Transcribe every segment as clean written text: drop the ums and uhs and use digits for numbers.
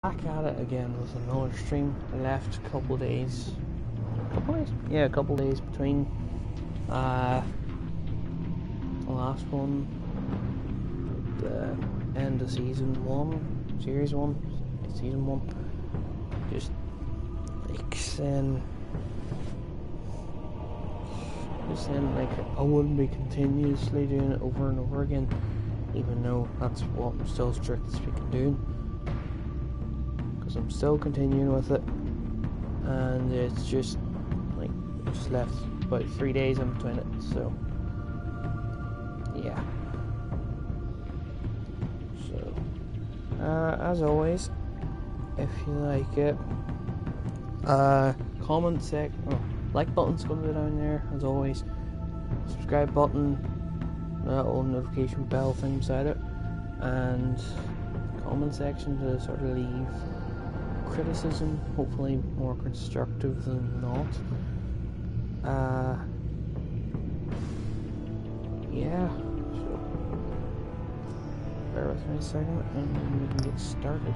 Back at it again with another stream. I left a couple of days. Couple days? Yeah, a couple of days between the last one, the end of season 1, series 1, season 1. Just like saying like I wouldn't be continuously doing it over and over again, even though that's what I'm still strictly speaking doing. Because I'm still continuing with it, and it's just like I just left about 3 days in between it, so yeah. So as always, if you like it, comment like button's gonna be down there as always. Subscribe button, little notification bell thing beside it, and comment section to sort of leave criticism, hopefully more constructive than not. Yeah, so bear with me a second and we can get started.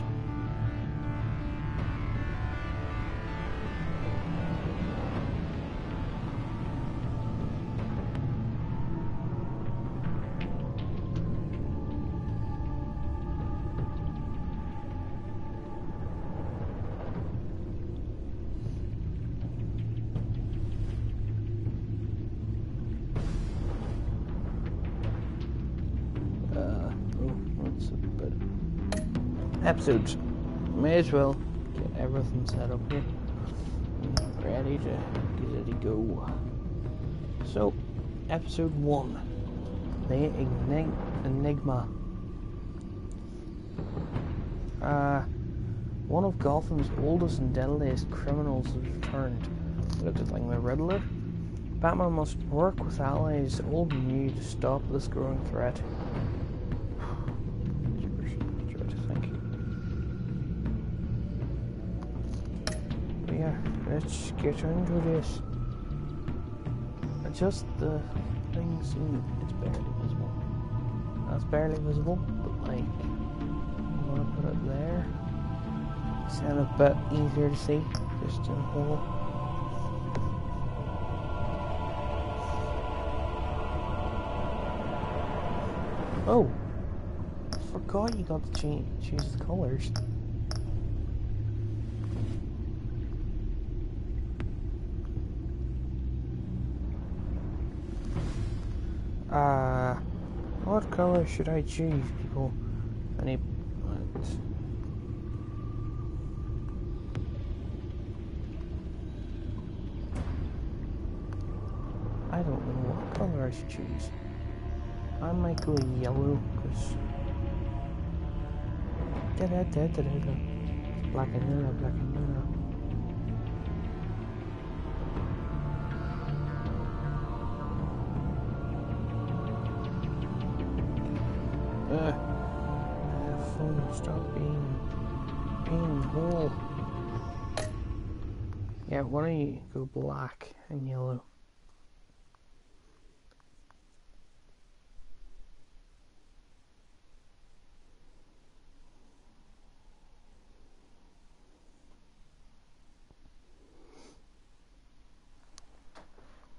Episodes. May as well get everything set up here. Ready to go. So, episode 1. The Enigma. One of Gotham's oldest and deadliest criminals has returned. Looks like the Riddler. Batman must work with allies old and new to stop this growing threat. Yeah, let's get into this. Adjust the things. It's barely visible. That's barely visible, but like, I'm gonna put it there. Sound a bit easier to see, just in whole. Oh, I forgot you got to choose the colors. What color should I choose, people? I don't know what color I should choose. I might go yellow, because black and yellow. Phone stop being whole. Yeah, why don't you go black and yellow?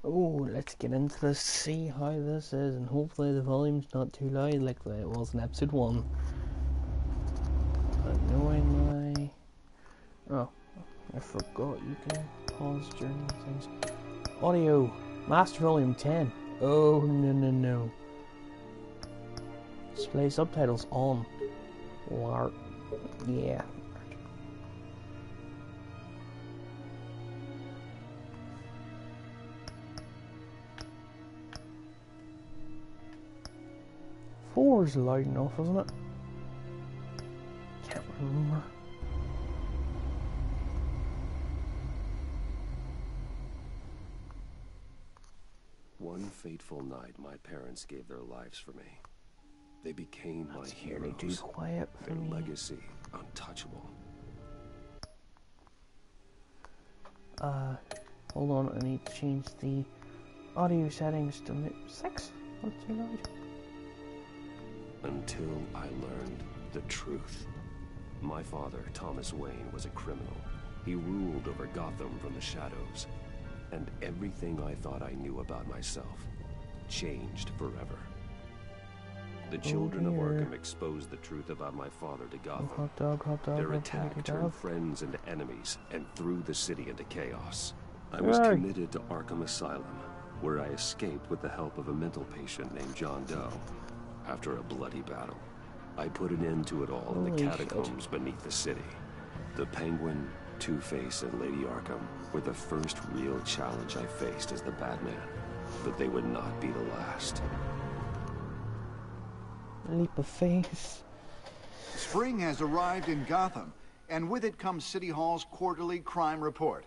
Oh, let's get into this, see how this is, and hopefully the volume's not too loud like it was in episode 1. Annoyingly. Oh, I forgot you can pause during things. Audio, master volume 10. Oh, no. Display subtitles on. Lark. Yeah. Four is loud enough, isn't it? Can't remember. One fateful night, my parents gave their lives for me. They became my heroes. Too quiet for their me. Legacy untouchable. Hold on, I need to change the audio settings to 6. Not too loud. Until I learned the truth. My father, Thomas Wayne, was a criminal. He ruled over Gotham from the shadows. And everything I thought I knew about myself changed forever. The children of Arkham exposed the truth about my father to Gotham. Hot dog, Their attack turned friends into enemies and threw the city into chaos. I was committed to Arkham Asylum, where I escaped with the help of a mental patient named John Doe. After a bloody battle, I put an end to it all in the catacombs beneath the city. The Penguin, Two-Face, and Lady Arkham were the first real challenge I faced as the Batman, but they would not be the last. Leap of faith. Spring has arrived in Gotham, and with it comes City Hall's quarterly crime report.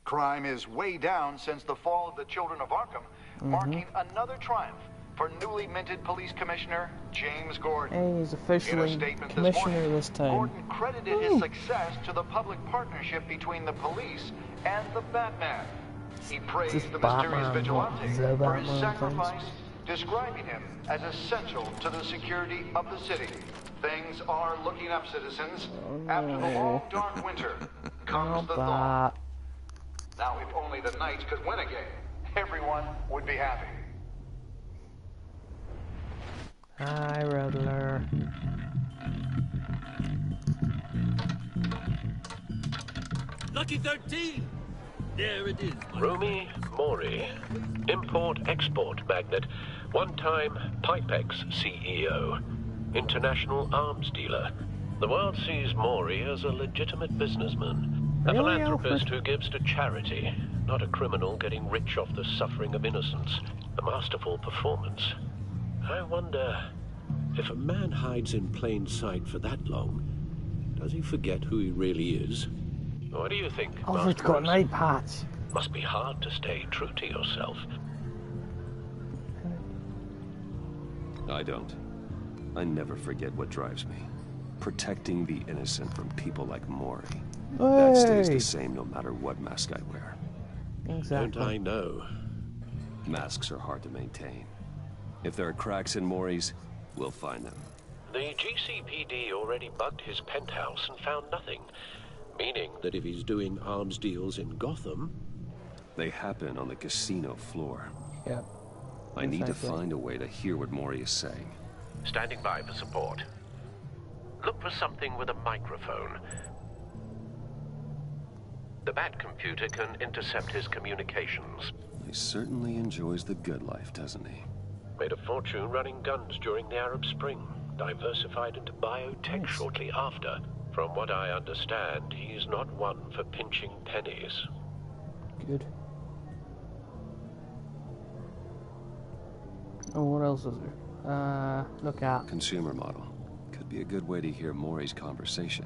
Crime is way down since the fall of the Children of Arkham, marking another triumph for newly minted Police Commissioner James Gordon. Hey, he's officially commissioner this time. Gordon credited his success to the public partnership between the police and the Batman. He praised the mysterious vigilante for his sacrifice, describing him as essential to the security of the city. Things are looking up, citizens. After the long, dark winter comes the thaw. Now, if only the Knights could win again, everyone would be happy. Hi, Riddler. Lucky 13! There it is. Romy Mori, import-export magnate, one-time Pipex CEO, international arms dealer. The world sees Mori as a legitimate businessman, a philanthropist who gives to charity, not a criminal getting rich off the suffering of innocence. A masterful performance. I wonder, if a man hides in plain sight for that long, does he forget who he really is? What do you think, Alfred's got an eye patch. Must be hard to stay true to yourself. I don't. I never forget what drives me. Protecting the innocent from people like Mori. That stays the same no matter what mask I wear. Exactly. Don't I know? Masks are hard to maintain. If there are cracks in Mori's, we'll find them. The GCPD already bugged his penthouse and found nothing. Meaning that if he's doing arms deals in Gotham... They happen on the casino floor. Yep. I need to find a way to hear what Mori is saying. Standing by for support. Look for something with a microphone. The Bat computer can intercept his communications. He certainly enjoys the good life, doesn't he? Made a fortune running guns during the Arab Spring. Diversified into biotech shortly after. From what I understand, he's not one for pinching pennies. Good. Oh, what else is there? Look at. Consumer model. Could be a good way to hear Mori's conversation.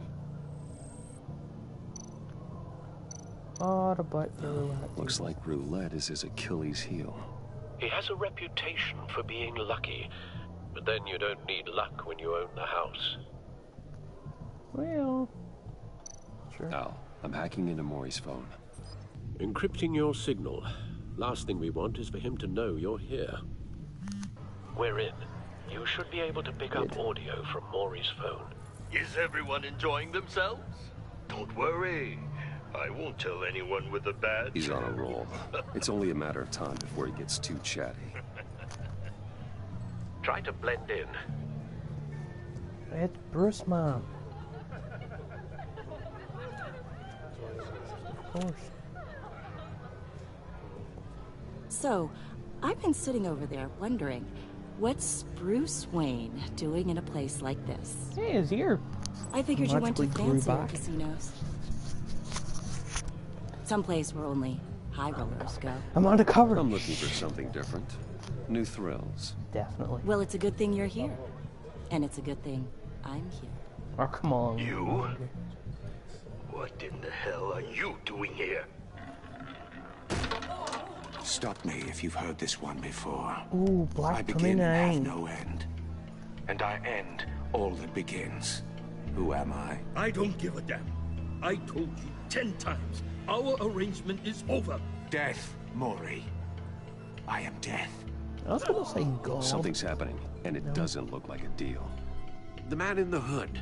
What about the roulette? Looks like roulette is his Achilles heel. He has a reputation for being lucky, but then you don't need luck when you own the house. Well, sure. Al, I'm hacking into Mori's phone. Encrypting your signal. Last thing we want is for him to know you're here. We're in. You should be able to pick up audio from Mori's phone. Is everyone enjoying themselves? Don't worry. I won't tell anyone with a badge. He's on a roll. It's only a matter of time before he gets too chatty. Try to blend in. It's Bruce, man. Of course. So, I've been sitting over there wondering, what's Bruce Wayne doing in a place like this? Hey, his ear. I figured you went to magically grew fancier back. casinos. Someplace where only high rollers go. I'm on the cover. I'm looking for something different. New thrills. Definitely. Well, it's a good thing you're here. And it's a good thing I'm here. Oh, come on. You? What in the hell are you doing here? Stop me if you've heard this one before. Ooh, I Black begin and have 29. no end. And I end all that begins. Who am I? I don't give a damn. I told you 10 times. Our arrangement is over. Death, Mori. I am death. I was gonna say God. Something's happening, and it doesn't look like a deal. The man in the hood.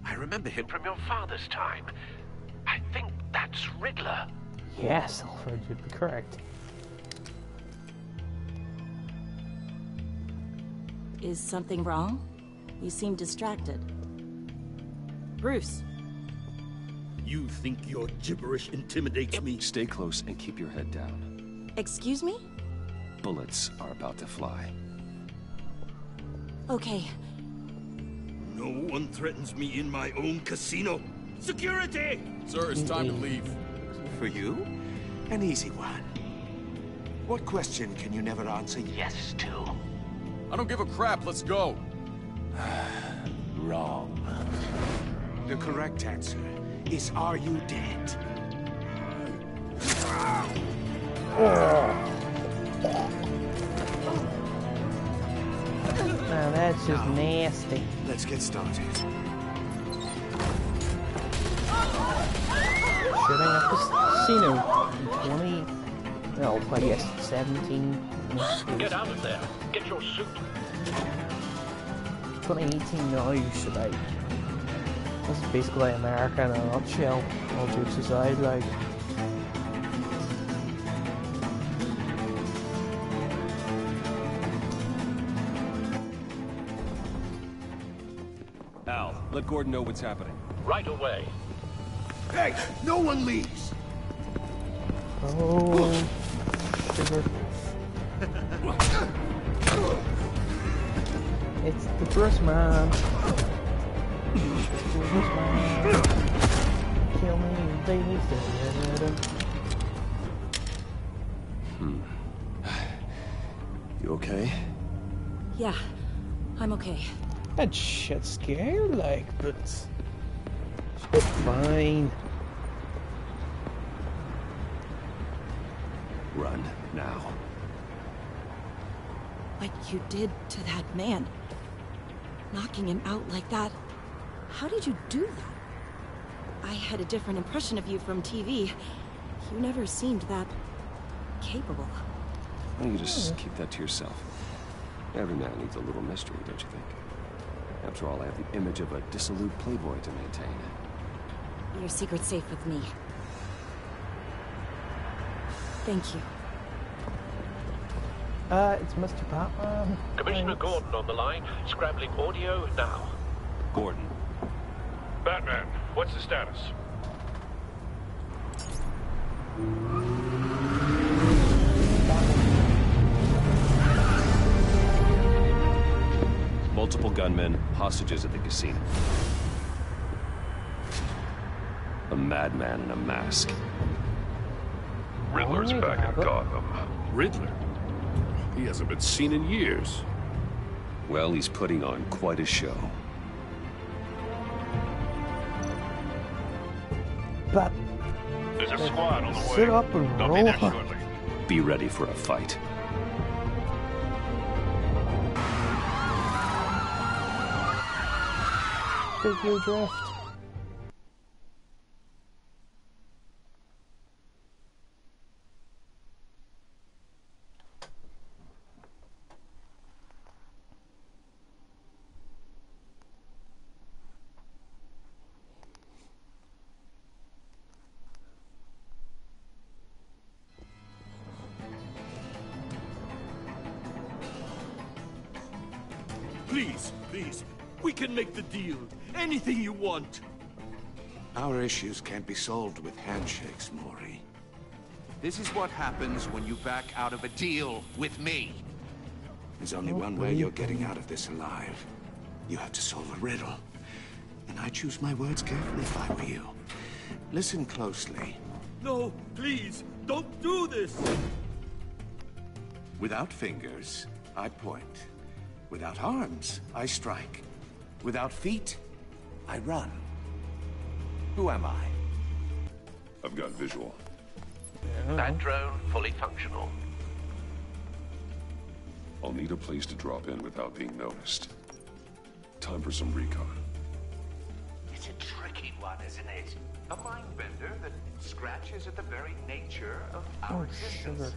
I remember him from your father's time. I think that's Riddler. Yes, Alfred, you'd be correct. Is something wrong? You seem distracted. Bruce. You think your gibberish intimidates me? Stay close and keep your head down. Excuse me? Bullets are about to fly. Okay. No one threatens me in my own casino. Security! Sir, it's time to leave. For you? An easy one. What question can you never answer yes to? I don't give a crap, let's go. Wrong. The correct answer is, are you dead? Now that's just nasty. Let's get started. Shooting at the casino in 20... No, I guess 17... Get out of there. Get your suit. 2018 now, today. This is basically America in a nutshell. All jokes aside, like... Al, let Gordon know what's happening. Right away. Hey, no one leaves! Oh... Sugar. It's the Bruce man. Bruce man. Kill me, baby. You okay? Yeah, I'm okay. That shit scared, like, but it's fine. Run, now. What you did to that man. Knocking him out like that. How did you do that? I had a different impression of you from TV. You never seemed that capable. Why don't you just keep that to yourself? Every man needs a little mystery, don't you think? After all, I have the image of a dissolute playboy to maintain. Your secret's safe with me. Thank you. It's Mr. Batman. Commissioner Thanks. Gordon on the line. Scrambling audio now. Gordon. Batman, what's the status? Multiple gunmen, hostages at the casino. A madman in a mask. Riddler's back in Gotham. Riddler? He hasn't been seen in years. Well, he's putting on quite a show. But There's a squad on the way. sit up and They'll roll. be there shortly. Be ready for a fight. Tokyo Drift. Please, please. We can make the deal. Anything you want. Our issues can't be solved with handshakes, Maury. This is what happens when you back out of a deal with me. There's only one way you're getting out of this alive. You have to solve a riddle. And I choose my words carefully if I were you. Listen closely. No, please, don't do this. Without fingers, I point. Without arms, I strike. Without feet, I run. Who am I? I've got visual. That drone fully functional. I'll need a place to drop in without being noticed. Time for some recon. It's a tricky one, isn't it? A mind bender that scratches at the very nature of our existence.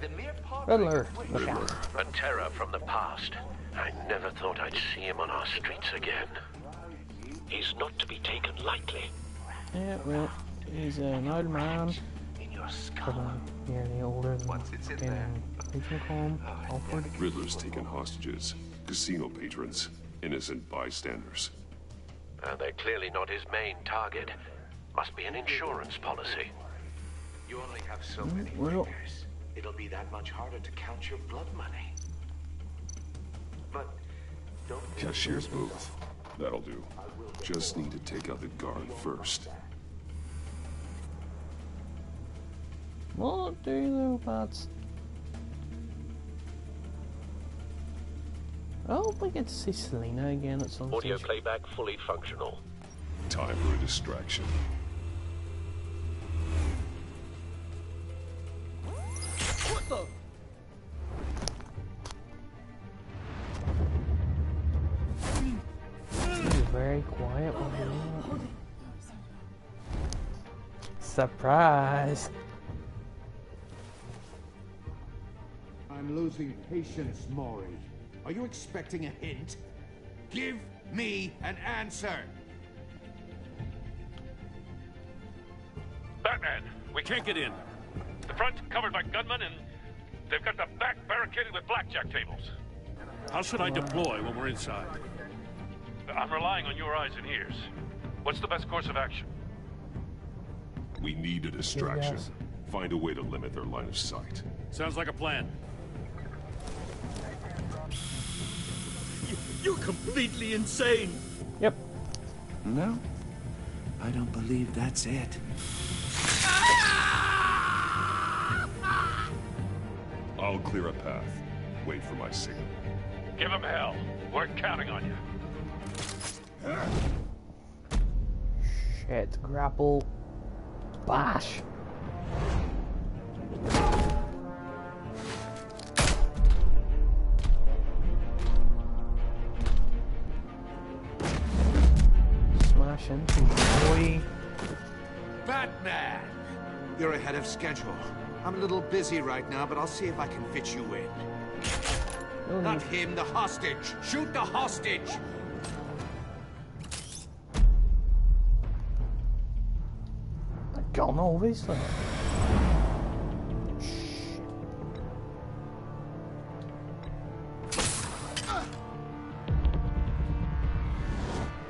The mere Riddler. Look out. A terror from the past. I never thought I'd see him on our streets again. He's not to be taken lightly. Yeah, well, he's an old man. Nearly older than Agent Colm, Alfred. Riddler's taken hostages, casino patrons, innocent bystanders. They're clearly not his main target. Must be an insurance policy. You only have so many fingers. It'll be that much harder to count your blood money. But don't... Cashier's booth. That'll do. Just need to take out the guard first. What do you do, Bats? I hope we get to see Selena again at some Audio stage. playback fully functional. Time for a distraction. What the? Very quiet one. Surprise! I'm losing patience, Maury. Are you expecting a hint? Give me an answer! Batman, we can't get in. The front covered by gunmen, and they've got the back barricaded with blackjack tables. How should I deploy when we're inside? I'm relying on your eyes and ears. What's the best course of action? We need a distraction. Find a way to limit their line of sight. Sounds like a plan. You're completely insane! Yep. No, I don't believe that's it. I'll clear a path. Wait for my signal. Give him hell. We're counting on you. Shit, grapple, bash. Smash into boy. Batman! You're ahead of schedule. I'm a little busy right now, but I'll see if I can fit you in. Oh, Not him, the hostage! Shoot the hostage! Gun, obviously.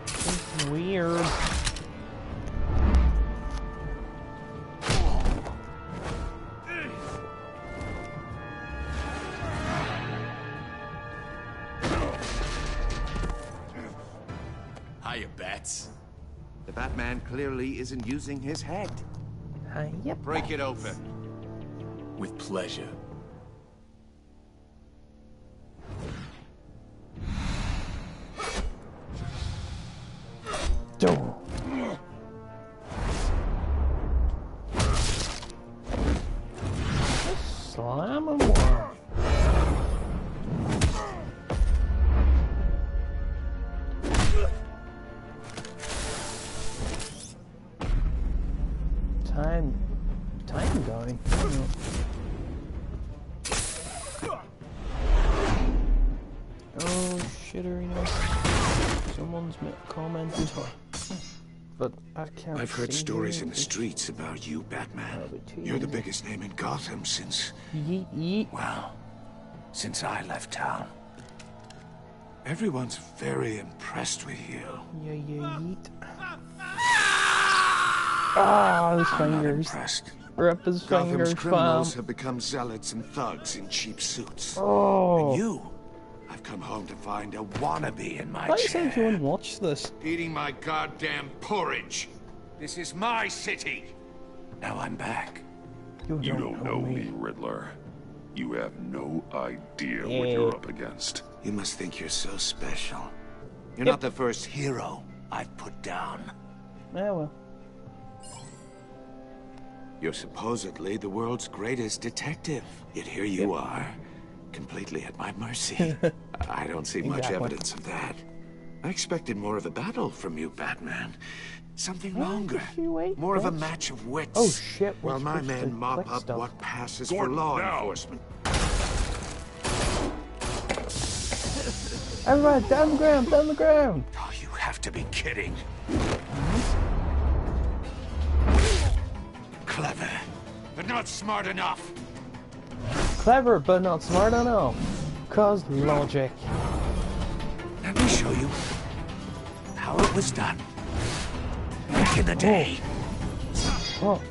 It's weird. Hiya, Bats. The Batman clearly isn't using his head. Yep. Break it open. With pleasure. Don't. Slam him more. Time going. Oh, shitterino. Someone's commented. But I can't. I've heard stories in the streets about you, Batman. You're the biggest name in Gotham since... Yeet, yeet. Well, since I left town. Everyone's very impressed with you. Yeah, yeet. Ah, his fingers. Rip his fingers, Gotham's criminals fam. have become zealots and thugs in cheap suits. Oh. And you, I've come home to find a wannabe in my Why chair. does everyone watch this? Eating my goddamn porridge. This is my city. Now I'm back. You don't know me, Riddler. You have no idea what you're up against. You must think you're so special. You're not the first hero I've put down. Yeah, well. You're supposedly the world's greatest detective. Yet here you are, completely at my mercy. I don't see much evidence of that. I expected more of a battle from you, Batman. Something longer. More of a match of wits. Oh shit, while my men mop up what passes for law enforcement. Everybody, down the ground, down the ground! Oh, you have to be kidding. Clever, but not smart enough. Clever, but not smart enough. Cause logic. Let me show you how it was done back in the day. Oh.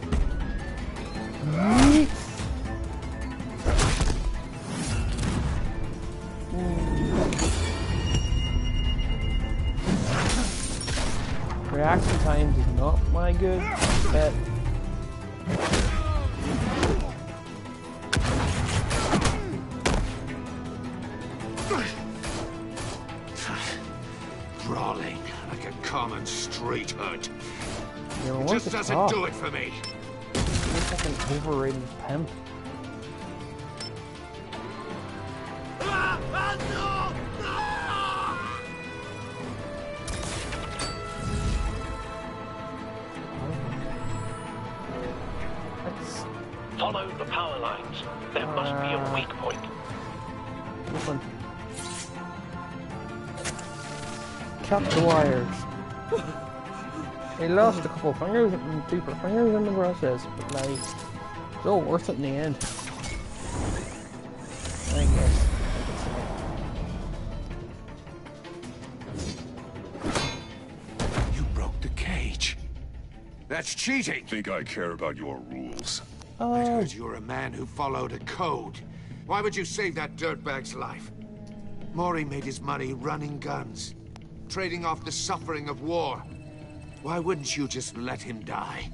Reaction time is not my good bet. Brawling like a common street hood. Yeah, It just doesn't do it for me. Looks like an overrated pimp. Follow the power lines. There must be a weak point. This one. Cut the wires. He lost a couple of fingers and deeper fingers in the process, but like, it's all worth it in the end. I guess. You broke the cage. That's cheating. Think I care about your rules? I heard you're a man who followed a code. Why would you save that dirtbag's life? Maury made his money running guns, trading off the suffering of war. Why wouldn't you just let him die?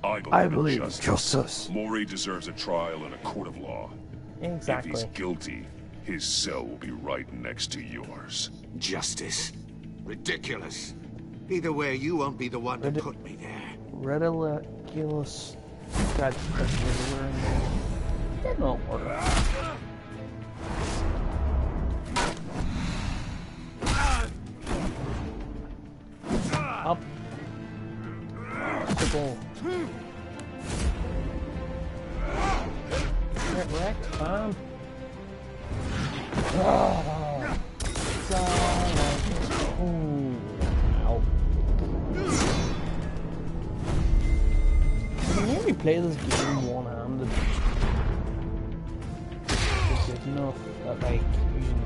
I believe in justice. Maury deserves a trial in a court of law. Exactly. If he's guilty, his cell will be right next to yours. Justice? Ridiculous. Either way, you won't be the one to put me there. Ridiculous. God, that don't work. Up. Triple. Get wrecked, man. Oh. Ow. I can nearly play this game one-handed. It's good enough that, like, using...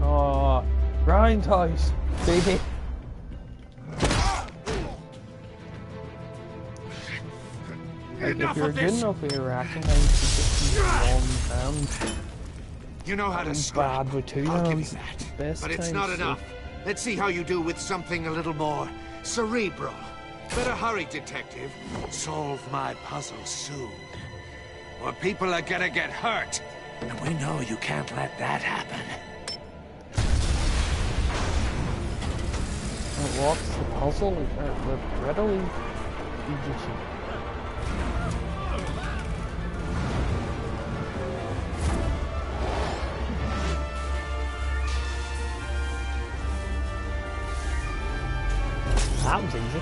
Oh, grind toys, baby. Like, if you're good enough with your reaction time, you just use one hand. You know how to scrap. Bad with two hands. Best but it's time, not so. enough. Let's see how you do with something a little more cerebral. Better hurry, detective. Solve my puzzle soon. Or people are gonna get hurt. And we know you can't let that happen. What's the puzzle? The readily easy. That was easy.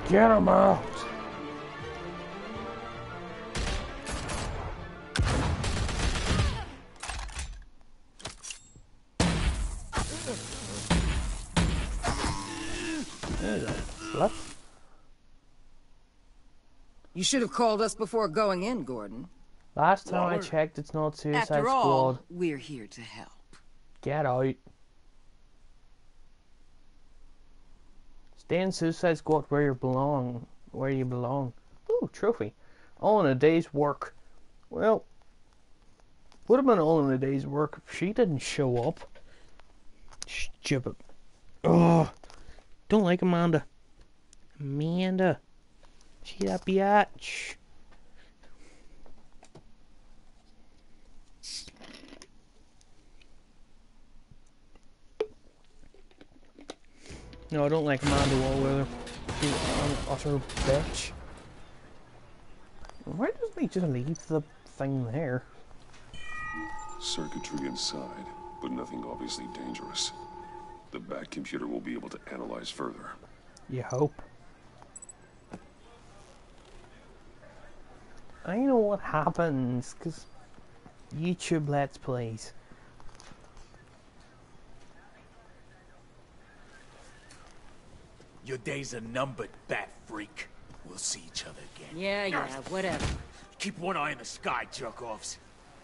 Get him out! What? You should have called us before going in, Gordon. Last time I checked, it's not Suicide After all, Squad. we're here to help. Get out. Stay in Suicide Squad where you belong. Where you belong. Ooh, trophy. All in a day's work. Well, would have been all in a day's work if she didn't show up. Stupid. Oh, don't like Amanda. Amanda. She that biatch. No, I don't like Amanda Wahlweather. She's an utter bitch. Why doesn't he just leave the thing there? Circuitry inside, but nothing obviously dangerous. The back computer will be able to analyze further. You hope. I know what happens, because YouTube Let's Plays. Your days are numbered, bat freak. We'll see each other again. Yeah, whatever. Keep one eye in the sky, jerk-offs.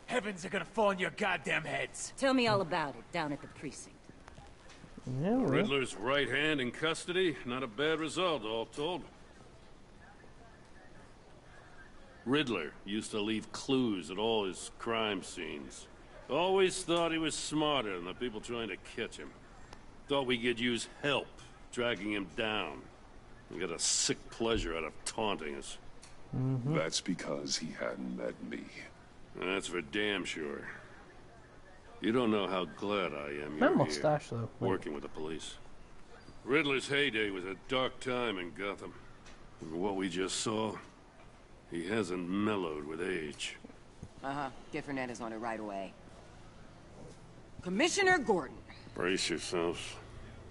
Heavens are gonna fall on your goddamn heads. Tell me all about it, down at the precinct. Yeah, well. Riddler's right hand in custody. Not a bad result, all told. Riddler used to leave clues at all his crime scenes. Always thought he was smarter than the people trying to catch him. Thought we could use help dragging him down. He got a sick pleasure out of taunting us. That's because he hadn't met me. That's for damn sure. You don't know how glad I am That you're mustache, here, though. working with the police. Riddler's heyday was a dark time in Gotham. And what we just saw, he hasn't mellowed with age. Get Fernandez on it right away. Commissioner Gordon. Brace yourselves.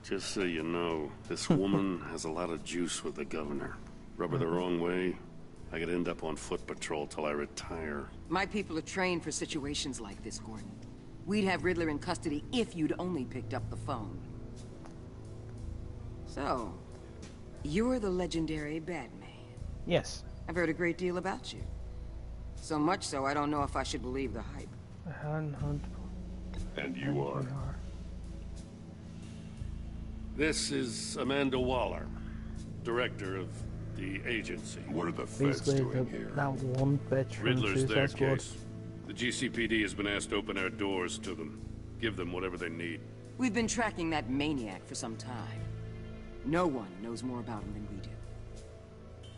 Just so you know, this woman has a lot of juice with the governor. Rub her the wrong way, I could end up on foot patrol till I retire. My people are trained for situations like this, Gordon. We'd have Riddler in custody if you'd only picked up the phone. So, you're the legendary Batman. Yes. I've heard a great deal about you. So much so, I don't know if I should believe the hype. And you are? This is Amanda Waller, director of the agency. What are the feds doing here? That one bitch from Riddler's their Suicide Squad. case. The GCPD has been asked to open our doors to them. Give them whatever they need. We've been tracking that maniac for some time. No one knows more about him than we do.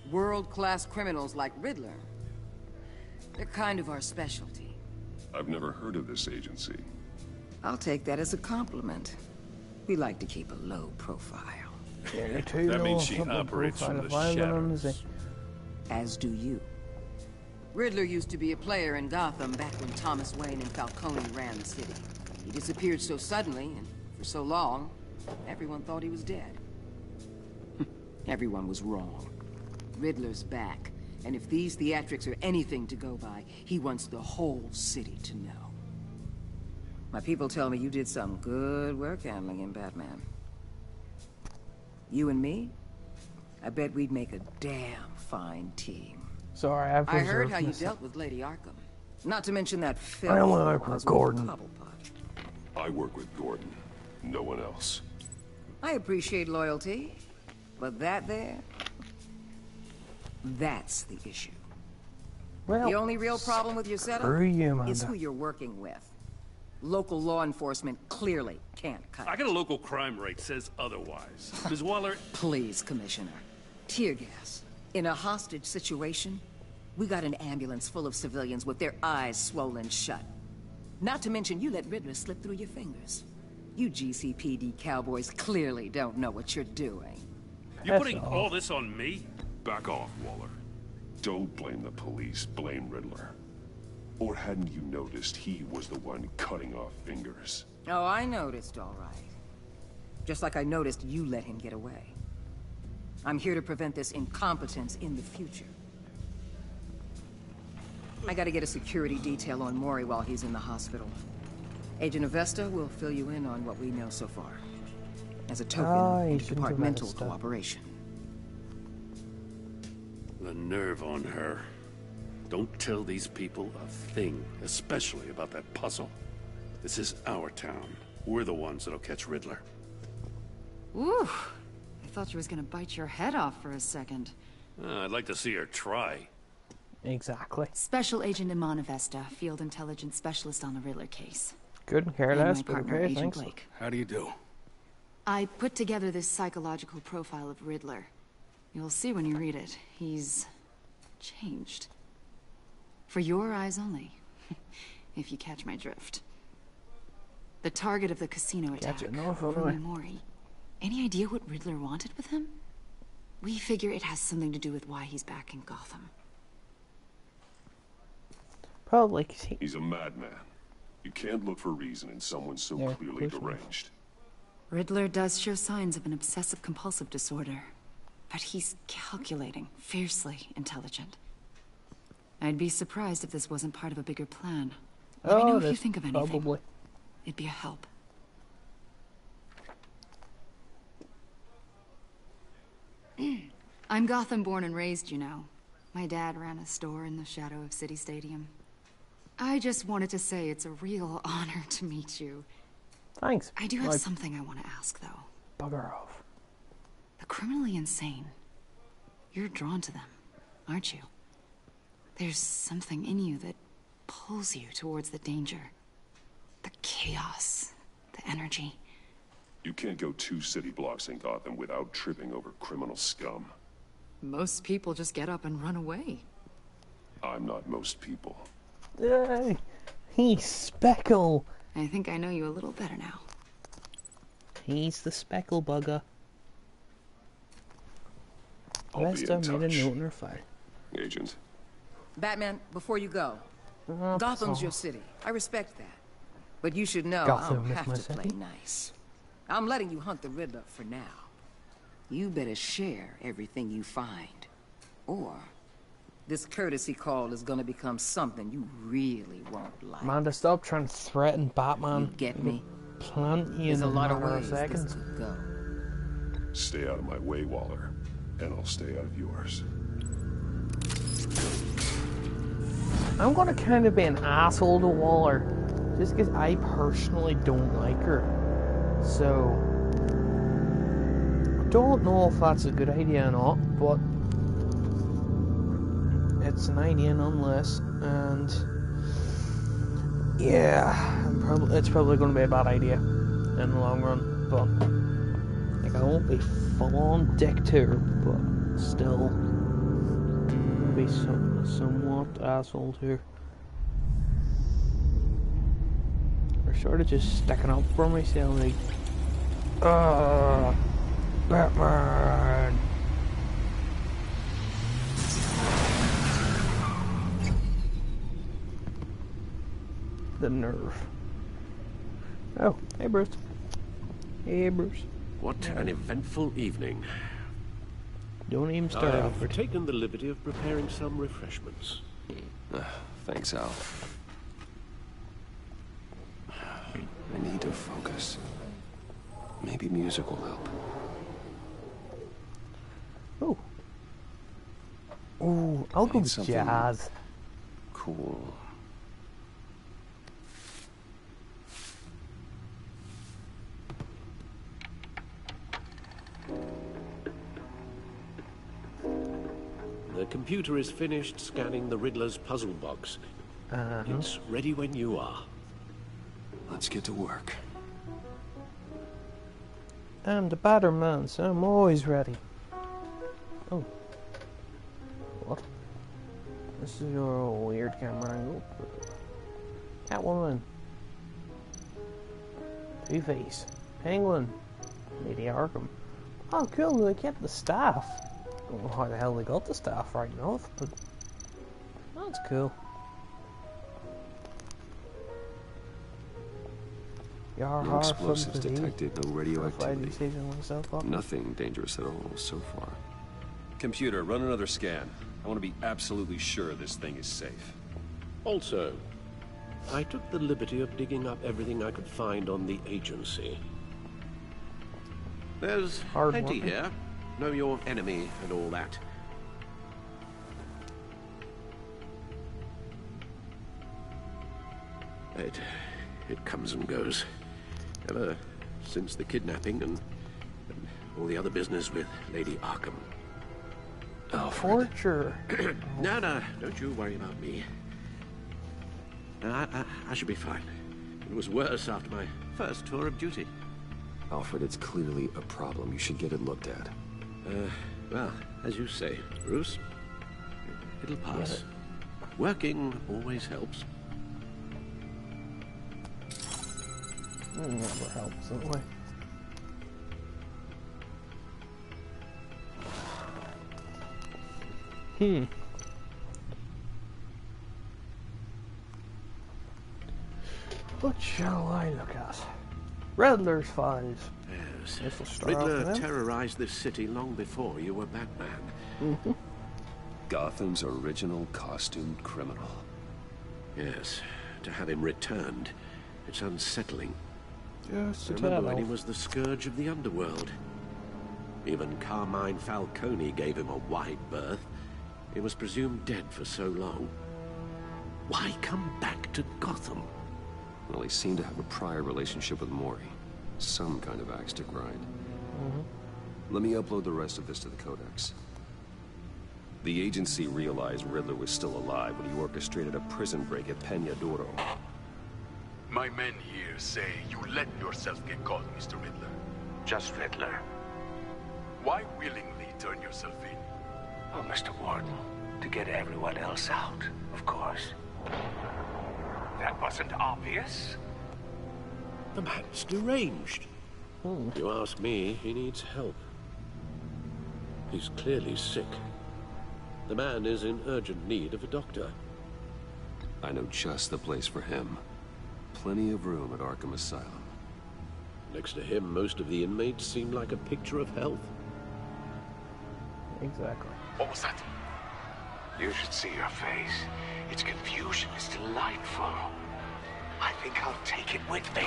World-class criminals like Riddler. They're kind of our specialty. I've never heard of this agency. I'll take that as a compliment. We like to keep a low profile. Yeah, that means she operates from the shadows. As do you. Riddler used to be a player in Gotham back when Thomas Wayne and Falcone ran the city. He disappeared so suddenly and for so long, everyone thought he was dead. Everyone was wrong. Riddler's back, and if these theatrics are anything to go by, he wants the whole city to know. My people tell me you did some good work handling him, Batman. You and me? I bet we'd make a damn fine team. Sorry, I heard how you dealt with Lady Arkham. Not to mention that film. I only work with Gordon. I work with Gordon. No one else. I appreciate loyalty, but that there... that's the issue. Well, the only real problem with your setup is who you're working with. Local law enforcement clearly can't cut it. I got a local crime rate says otherwise. Ms. Waller... Please, Commissioner. Tear gas. In a hostage situation, we got an ambulance full of civilians with their eyes swollen shut. Not to mention you let Riddler slip through your fingers. You GCPD cowboys clearly don't know what you're doing. You're putting all this on me? Back off, Waller. Don't blame the police, blame Riddler. Or hadn't you noticed he was the one cutting off fingers? Oh, I noticed, all right. Just like I noticed you let him get away. I'm here to prevent this incompetence in the future. I gotta get a security detail on Mori while he's in the hospital. Agent Avesta will fill you in on what we know so far. As a token of departmental cooperation. The nerve on her. Don't tell these people a thing, especially about that puzzle. This is our town. We're the ones that'll catch Riddler. Ooh, I thought she was gonna bite your head off for a second. I'd like to see her try. Exactly. Special Agent Iman Avesta, Field Intelligence Specialist on the Riddler case. Couldn't care less, my but partner, okay, Agent thanks. Blake. How do you do? I put together this psychological profile of Riddler. You'll see when you read it. He's changed. For your eyes only, if you catch my drift. The target of the casino attack, Rooney Mori. Any idea what Riddler wanted with him? We figure it has something to do with why he's back in Gotham. Probably. He's a madman. You can't look for reason in someone so clearly deranged. Riddler does show signs of an obsessive-compulsive disorder. But he's calculating, fiercely intelligent. I'd be surprised if this wasn't part of a bigger plan. Let me know if you think of anything. Probably. It'd be a help. I'm Gotham born and raised, you know. My dad ran a store in the shadow of City Stadium. I just wanted to say it's a real honor to meet you. Thanks. I do have something I want to ask, though. Bugger off. The criminally insane. You're drawn to them, aren't you? There's something in you that pulls you towards the danger. The chaos. The energy. You can't go 2 city blocks in Gotham without tripping over criminal scum. Most people just get up and run away. I'm not most people. Hey, he's Speckle. I think I know you a little better now. He's the Speckle bugger. I'll be in touch. Made a note in her file. Agent. Batman, before you go, Gotham's your city. I respect that. But you should know Gotham I'll have is to my play city? nice. I'm letting you hunt the Riddler for now. You better share everything you find. Or this courtesy call is gonna become something you really won't like. Amanda, stop trying to threaten Batman. You get me? Plenty There's in a lot of matter ways seconds. this could go. Stay out of my way, Waller. And I'll stay out of yours. I'm gonna kind of be an asshole to Waller, just because I personally don't like her. So, I don't know if that's a good idea or not, but it's an idea nonetheless, and yeah, it's probably going to be a bad idea in the long run, but like I won't be full-on dick to her, but still, I'll be somewhat asshole to her. Or sort of just sticking up for myself, like, Batman! The nerve. Oh, hey Bruce. Hey Bruce. What an eventful evening. Don't even start I off have taken the liberty of preparing some refreshments. Thanks, Al. I need to focus. Maybe music will help. Oh. Ooh, I'll go with jazz. Cool. The computer is finished scanning the Riddler's puzzle box. It's ready when you are. Let's get to work. I'm the Batman, so I'm always ready. Oh. What? This is your weird camera angle. Catwoman. Two-Face. Penguin. Lady Arkham. Oh, cool, they kept the staff. I don't know how the hell they got the staff right enough, but that's cool. No explosives detected, no radioactivity. Myself Nothing dangerous at all so far. Computer, run another scan. I want to be absolutely sure this thing is safe. Also, I took the liberty of digging up everything I could find on the agency. There's plenty here. Know your enemy and all that. It comes and goes. Ever since the kidnapping and all the other business with Lady Arkham. Torture. No, don't you worry about me. I should be fine. It was worse after my first tour of duty. Alfred, it's clearly a problem. You should get it looked at. Well, as you say, Bruce, it'll pass. Working always helps. It never helps, anyway. What shall I look at? Riddler's files. Yes. Riddler terrorized this city long before you were Batman. Gotham's original costumed criminal. Yes, to have him returned, it's unsettling. Yes, I remember when he was the scourge of the underworld. Even Carmine Falcone gave him a wide berth. He was presumed dead for so long. Why come back to Gotham? Well, he seemed to have a prior relationship with Mori. Some kind of axe to grind. Let me upload the rest of this to the Codex. The agency realized Riddler was still alive when he orchestrated a prison break at Peñadoro. My men here say you let yourself get caught, Mr. Riddler. Just Riddler. Why willingly turn yourself in? Oh, Mr. Warden, to get everyone else out, of course. That wasn't obvious. The man's deranged. If you ask me, he needs help. He's clearly sick. The man is in urgent need of a doctor. I know just the place for him. Plenty of room at Arkham Asylum. Next to him, most of the inmates seem like a picture of health. Exactly. What was that? You should see your face. Its confusion is delightful. I think I'll take it with me.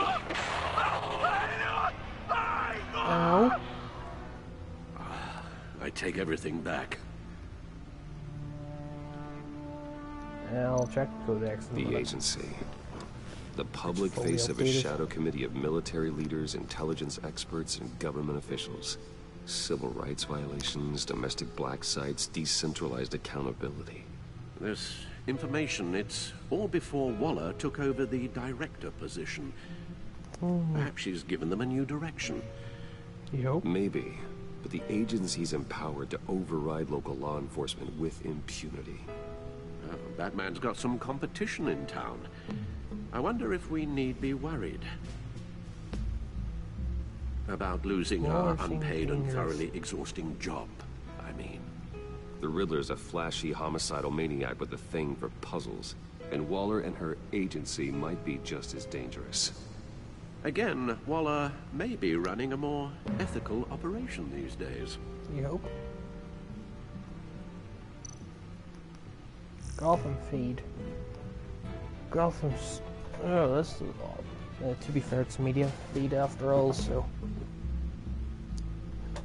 Ow. I take everything back. I'll check the Codex. The agency. The public face of a shadow committee of military leaders, intelligence experts, and government officials. Civil rights violations, domestic black sites, decentralized accountability. This information, it's all before Waller took over the director position. Perhaps she's given them a new direction. Yep. Maybe, but the agency's empowered to override local law enforcement with impunity. Batman's got some competition in town. I wonder if we need be worried about losing our unpaid and thoroughly exhausting job, I mean. The Riddler's a flashy homicidal maniac with a thing for puzzles, and Waller and her agency might be just as dangerous. Again, Waller may be running a more ethical operation these days. Yep. Gotham feed. Gotham's... Oh, this is odd. To be fair, it's a media feed after all, so...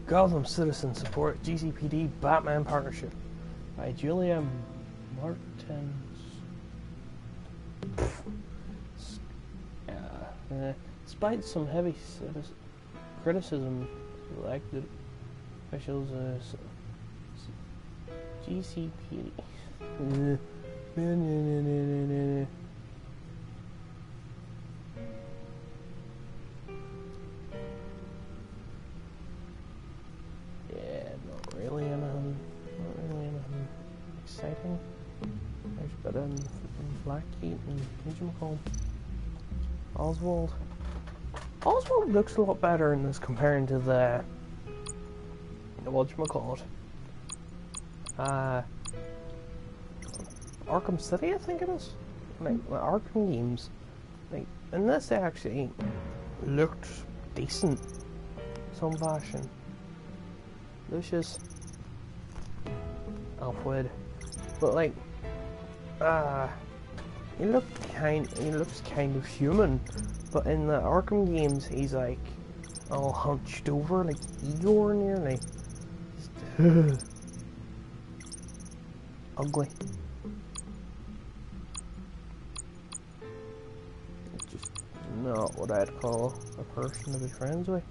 Gotham Citizen Support GCPD Batman Partnership by Julia Martins. Despite some heavy criticism, elected officials GCPD. Not really anything exciting. There's better than Blackgate and whatchamacallit. Oswald. Oswald looks a lot better in this comparing to the whatchamacallit. Arkham City, I think it is. Like Arkham games. Like, and this actually looked decent. Some fashion. Lucius Alfred. But like he looks kind of human. But in the Arkham games he's like all hunched over like Igor nearly. Ugly. Just not what I'd call a person to be friends with.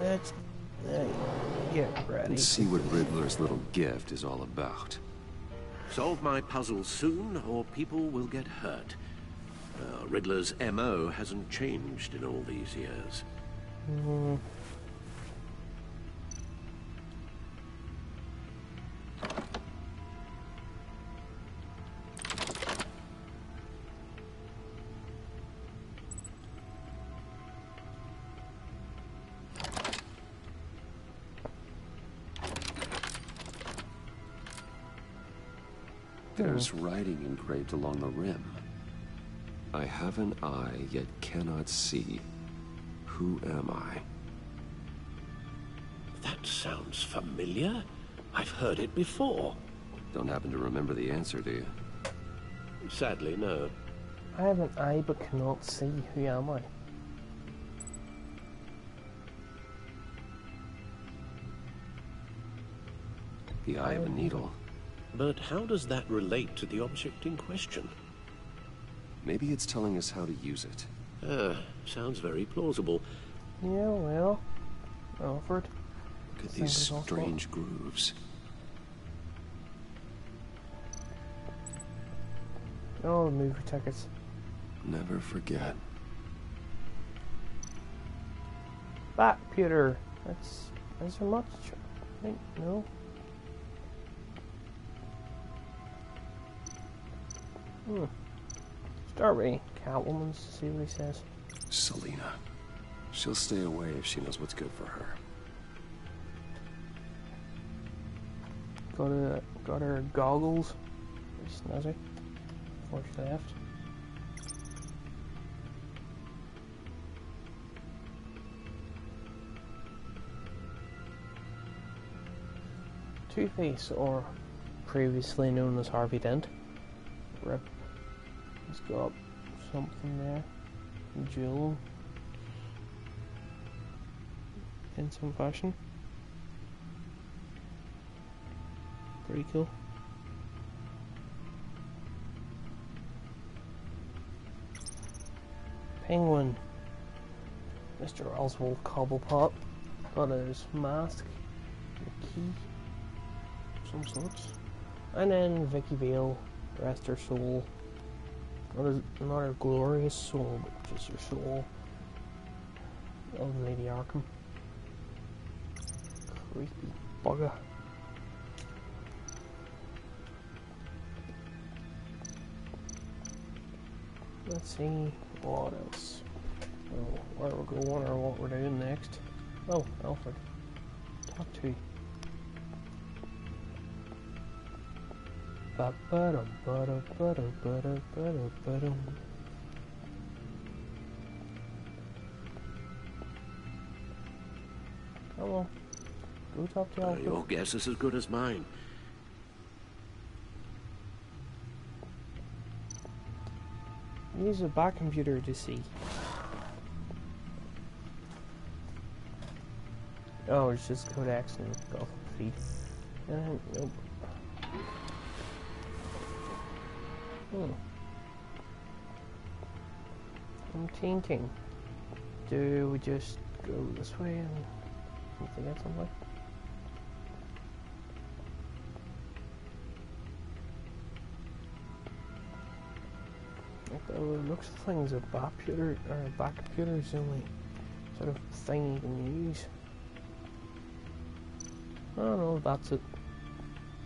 Let's get ready. Let's see what Riddler's little gift is all about. Solve my puzzle soon, or people will get hurt. Riddler's MO hasn't changed in all these years. There's writing engraved along the rim. I have an eye, yet cannot see. Who am I? sounds familiar. I've heard it before. Don't happen to remember the answer, do you? Sadly, no. I have an eye but cannot see. Who am I? The eye of a needle. But how does that relate to the object in question? Maybe it's telling us how to use it. Sounds very plausible. Yeah, well, Alfred. Look at these strange grooves. Oh, the movie tickets. Never forget. Back, Peter. Is there much? I think no. Start with Catwoman's to see what he says. Selina. She'll stay away if she knows what's good for her. Got her goggles. Snazzy. Before she left. Two-Face, or previously known as Harvey Dent. Rip. He's got something there. Jewel. In some fashion. Pretty cool. Penguin. Mr. Oswald Cobblepot. Got his mask. A key. Some sorts. And then Vicky Vale. Rest her soul. Not her glorious soul, but just her soul. Of Lady Arkham. Creepy bugger. Let's see what else. Oh, where we're going or what we're doing next. Oh, Alfred. Talk to you. Come on. Go talk to Alfred. Your guess is as good as mine. Use a back computer to see. Oh, it's just codecs and Gotham feed. Nope. I'm thinking, do we just go this way and forget something? It looks like things a back computer is the only sort of thing you can use. I don't know, that's it.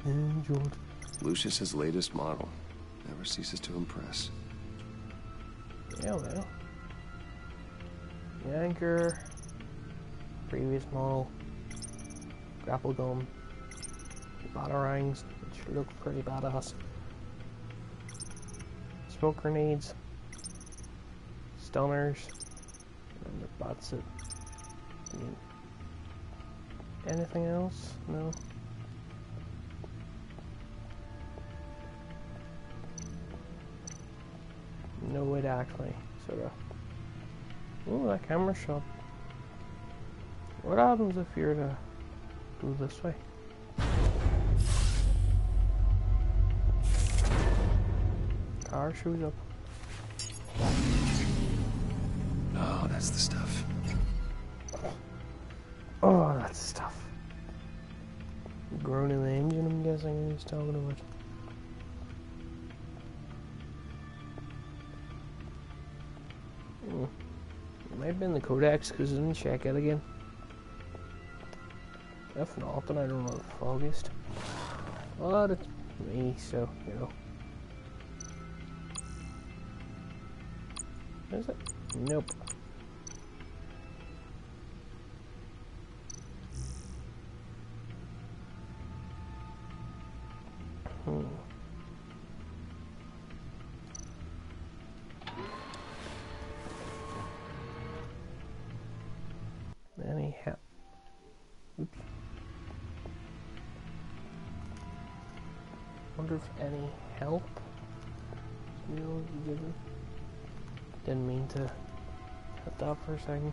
Enjoyed. Lucius's latest model. Never ceases to impress. Yeah, well. The anchor. Previous model. Grapple gun. Batarangs, which look pretty badass. Smoke grenades. Stunners. And that's it. I mean, anything else? No. No, it actually sort of. Oh, that camera shot. What happens if you're to go this way? Car shows up. Oh, that's the stuff. Oh, that's the stuff. Groaning the engine, I'm guessing he's talking about. It might have been the codex because I didn't check it again. If not, then I don't know the foggiest. But it's me, so, you know. Is it? Nope. Anyhow. Oops. Wonder if any help will be given. Didn't mean to hit that for a second.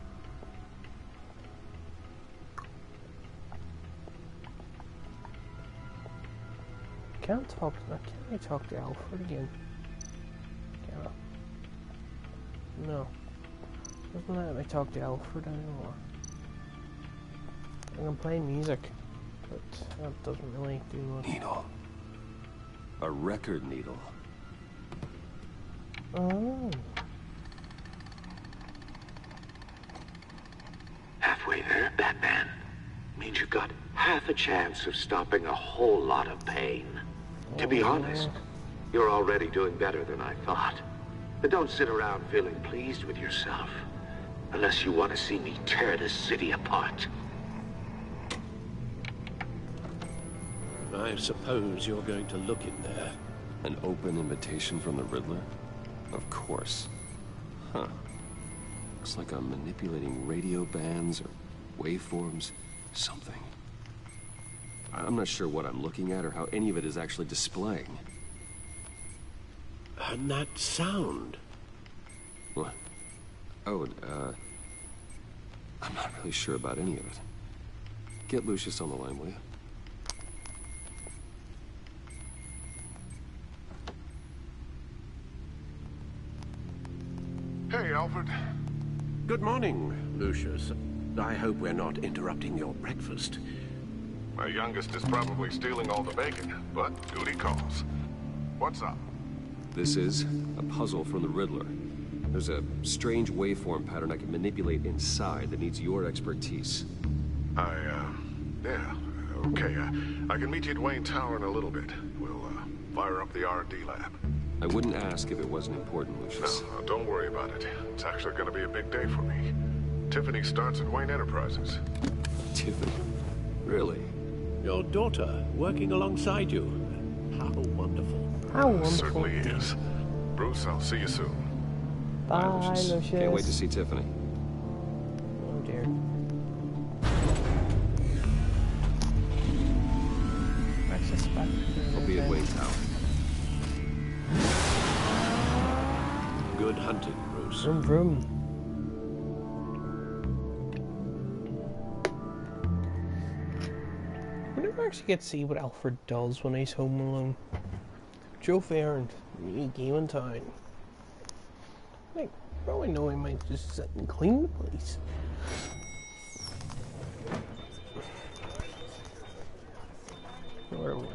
Can't talk. Can I talk to Alfred again? Can I? No. Doesn't let me talk to Alfred anymore. I can play music, but that doesn't really do much. Needle. A record needle. Oh. Halfway there, Batman. Means you've got half a chance of stopping a whole lot of pain. To be honest, you're already doing better than I thought. But don't sit around feeling pleased with yourself. Unless you want to see me tear this city apart. I suppose you're going to look in there. An open invitation from the Riddler? Of course. Huh. Looks like I'm manipulating radio bands or waveforms. Something. I'm not sure what I'm looking at or how any of it is actually displaying. And that sound? What? Oh, I'm not really sure about any of it. Get Lucius on the line, will you? Hey, Alfred. Good morning, Lucius. I hope we're not interrupting your breakfast. My youngest is probably stealing all the bacon, but duty calls. What's up? This is a puzzle from the Riddler. There's a strange waveform pattern I can manipulate inside that needs your expertise. Yeah, okay. I can meet you at Wayne Tower in a little bit. We'll, fire up the R&D lab. I wouldn't ask if it wasn't important, Lucius. No, don't worry about it. It's actually gonna be a big day for me. Tiffany starts at Wayne Enterprises. Tiffany? Really? Your daughter working alongside you. How wonderful. How wonderful. Certainly is. Bruce, I'll see you soon. Bye, Lucius. Can't wait to see Tiffany. Oh dear. I'll be at Wayne Tower. Good hunting, Bruce. Vroom vroom. We never actually get to see what Alfred does when he's home alone. Joe Fair and me game in town. Like, probably know he might just sit and clean the place. Or what?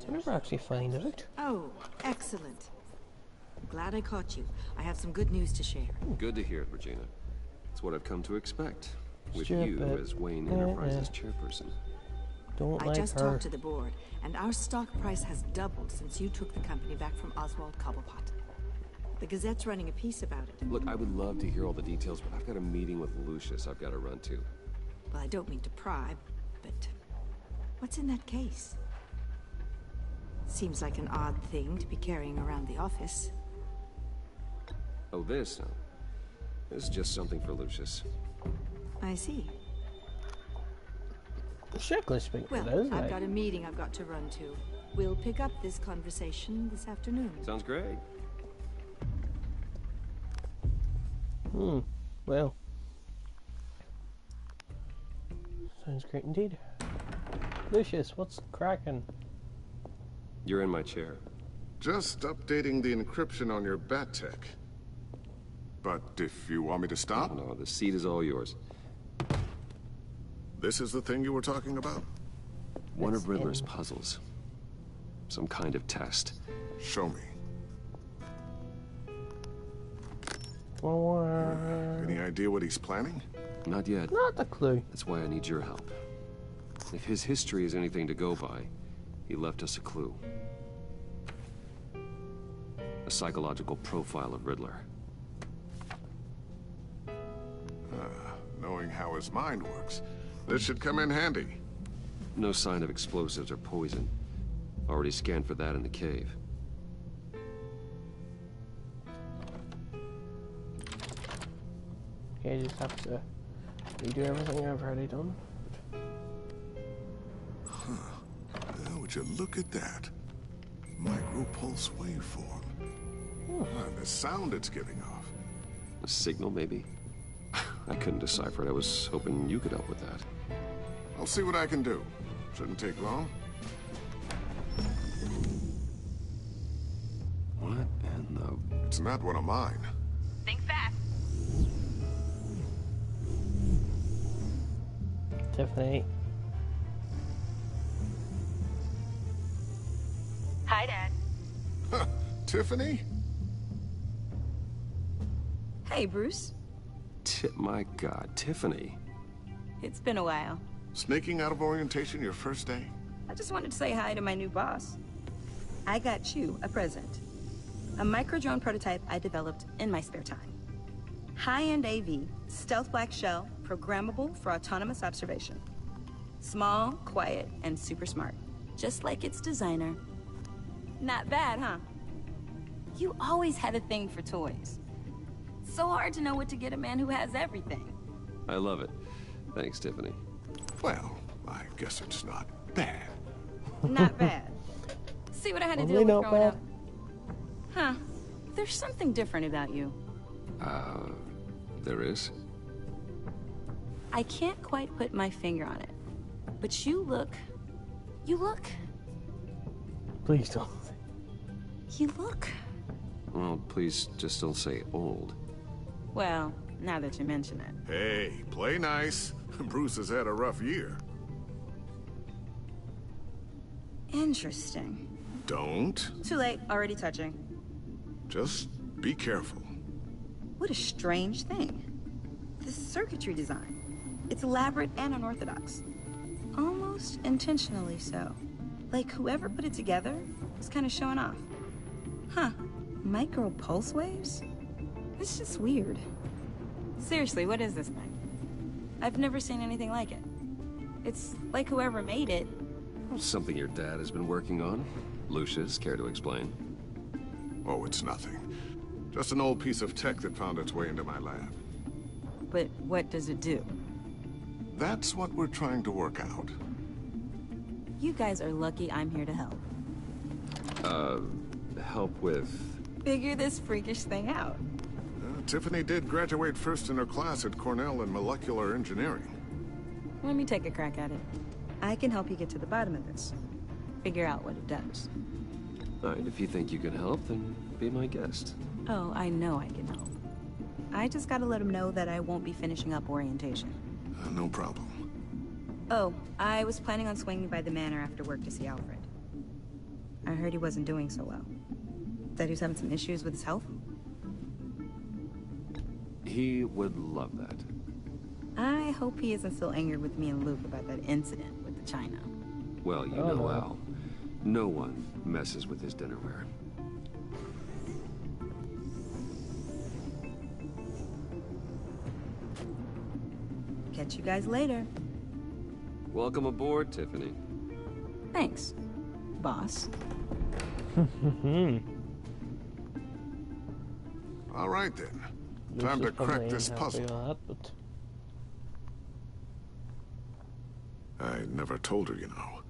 I never actually find out. Oh, excellent. Glad I caught you. I have some good news to share. Good to hear it, Regina. It's what I've come to expect. With Stupid. you as Wayne Enterprises chairperson. Don't I like just her. talked to the board, and our stock price has doubled since you took the company back from Oswald Cobblepot. The Gazette's running a piece about it. Look, I would love to hear all the details, but I've got a meeting with Lucius I've got to run to. Well, I don't mean to pry, but what's in that case? Seems like an odd thing to be carrying around the office. Oh, this? No. This is just something for Lucius. I see. Strictly speaking, Well, it is, I've like. got a meeting I've got to run to. We'll pick up this conversation this afternoon. Sounds great. Well. Sounds great indeed. Lucius, what's cracking? You're in my chair. Just updating the encryption on your bat tech. But if you want me to stop? No, the seat is all yours. This is the thing you were talking about? One of Riddler's puzzles. Some kind of test. Show me. Any idea what he's planning? Not yet. Not a clue. That's why I need your help. If his history is anything to go by, he left us a clue. A psychological profile of Riddler. Knowing how his mind works, this should come in handy. No sign of explosives or poison. Already scanned for that in the cave. Okay, I just have to redo everything I've already done. Well, would you look at that? Micropulse waveform. And the sound it's giving off. A signal, maybe? I couldn't decipher it. I was hoping you could help with that. I'll see what I can do. Shouldn't take long. What in the... It's not one of mine. Think fast. Tiffany. Hi, Dad. Huh, Tiffany? Hey, Bruce. My God, Tiffany. It's been a while. Sneaking out of orientation your first day? I just wanted to say hi to my new boss. I got you a present. A micro-drone prototype I developed in my spare time. High-end AV, stealth black shell, programmable for autonomous observation. Small, quiet, and super smart. Just like its designer. Not bad, huh? You always had a thing for toys. So hard to know what to get a man who has everything. I love it. Thanks, Tiffany. Well, I guess it's not bad. Not bad. See what I had to deal with growing up? Huh. There's something different about you. There is? I can't quite put my finger on it. But you look... Please don't. You look... Well, please just don't say old. Well, now that you mention it. Hey, play nice. Bruce has had a rough year. Interesting. Don't. Too late, already touching. Just be careful. What a strange thing. The circuitry design. It's elaborate and unorthodox. Almost intentionally so. Like whoever put it together was kind of showing off. Huh. Micro pulse waves? It's just weird. Seriously, what is this thing? I've never seen anything like it. It's like whoever made it... Something your dad has been working on. Lucius, care to explain? Oh, it's nothing. Just an old piece of tech that found its way into my lab. But what does it do? That's what we're trying to work out. You guys are lucky I'm here to help. Help with... Figure this freakish thing out. Tiffany did graduate first in her class at Cornell in molecular engineering. Let me take a crack at it. I can help you get to the bottom of this. Figure out what it does. All right, if you think you can help, then be my guest. Oh, I know I can help. I just gotta let him know that I won't be finishing up orientation. No problem. Oh, I was planning on swinging by the manor after work to see Alfred. I heard he wasn't doing so well. That he was having some issues with his health? He would love that. I hope he isn't still angered with me and Luke about that incident with the china. Well, you know, Al. No one messes with his dinnerware. Catch you guys later. Welcome aboard, Tiffany. Thanks, boss. All right, then. Time to crack this puzzle. I never told her, you know.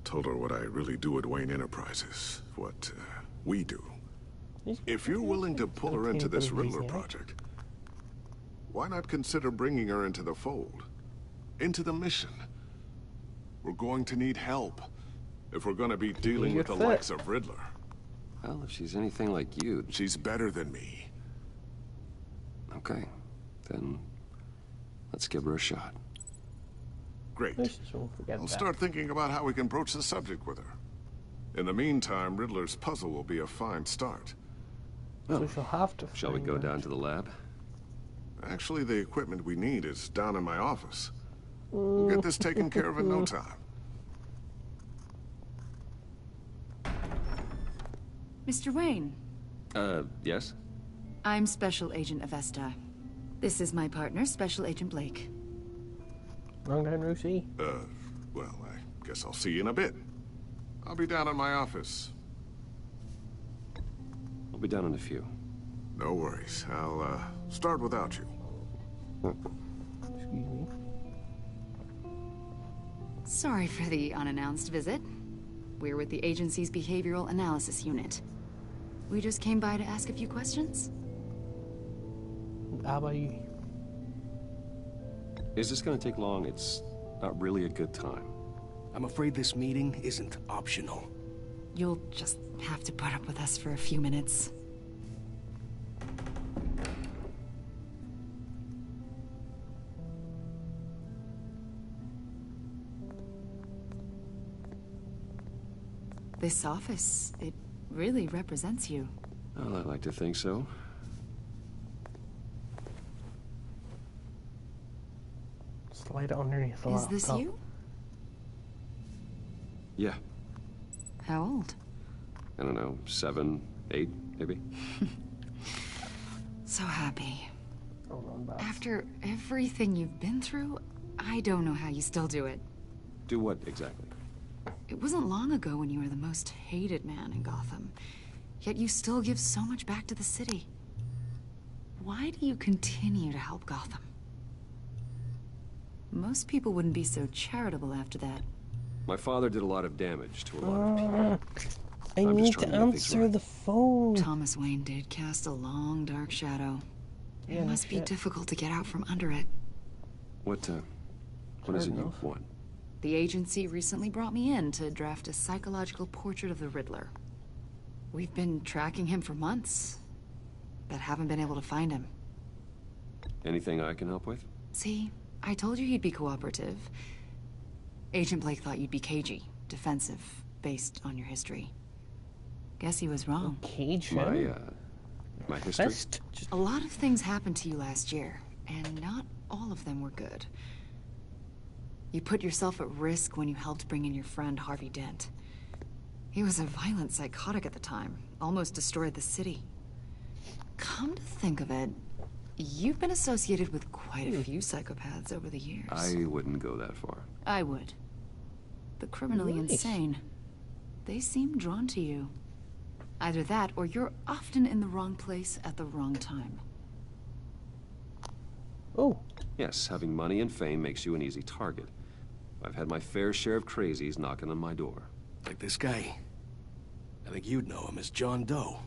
Told her what I really do at Wayne Enterprises. What we do. If you're willing to pull her into this Riddler project, why not consider bringing her into the fold? Into the mission? We're going to need help if we're going to be dealing with the likes of Riddler. Well, if she's anything like you... She's better than me. Okay, then let's give her a shot. Great. I'll start thinking about how we can broach the subject with her. In the meantime, Riddler's puzzle will be a fine start. So she'll have to. Shall we go down to the lab? Actually, the equipment we need is down in my office. We'll get this taken care of in no time. Mr. Wayne. Yes? I'm Special Agent Avesta. This is my partner, Special Agent Blake. Long time no see. Well, I guess I'll see you in a bit. I'll be down in my office. I'll be down in a few. No worries. I'll, start without you. Excuse me. Sorry for the unannounced visit. We're with the agency's behavioral analysis unit. We just came by to ask a few questions. How about you? Is this gonna take long? It's not really a good time. I'm afraid this meeting isn't optional. You'll just have to put up with us for a few minutes. This office, it really represents you. Well, I like to think so. Slide it underneath the laptop. Is this you? Yeah. How old? I don't know, 7, 8, maybe? So happy. After everything you've been through, I don't know how you still do it. Do what exactly? It wasn't long ago when you were the most hated man in Gotham, yet you still give so much back to the city. Why do you continue to help Gotham? Most people wouldn't be so charitable after that. My father did a lot of damage to a lot of people. I need to answer the phone. Thomas Wayne did cast a long, dark shadow. Yeah, It must be difficult to get out from under it. What is it you want? The agency recently brought me in to draft a psychological portrait of the Riddler. We've been tracking him for months, but haven't been able to find him. Anything I can help with? See, I told you he'd be cooperative. Agent Blake thought you'd be cagey, defensive, based on your history. Guess he was wrong. Cage my history? A lot of things happened to you last year, and not all of them were good. You put yourself at risk when you helped bring in your friend Harvey Dent. He was a violent psychotic at the time, almost destroyed the city. Come to think of it, you've been associated with quite a few psychopaths over the years. I wouldn't go that far. I would. The criminally insane. They seem drawn to you. Either that, or you're often in the wrong place at the wrong time. Oh. Yes, having money and fame makes you an easy target. I've had my fair share of crazies knocking on my door. Like this guy. I think you'd know him as John Doe.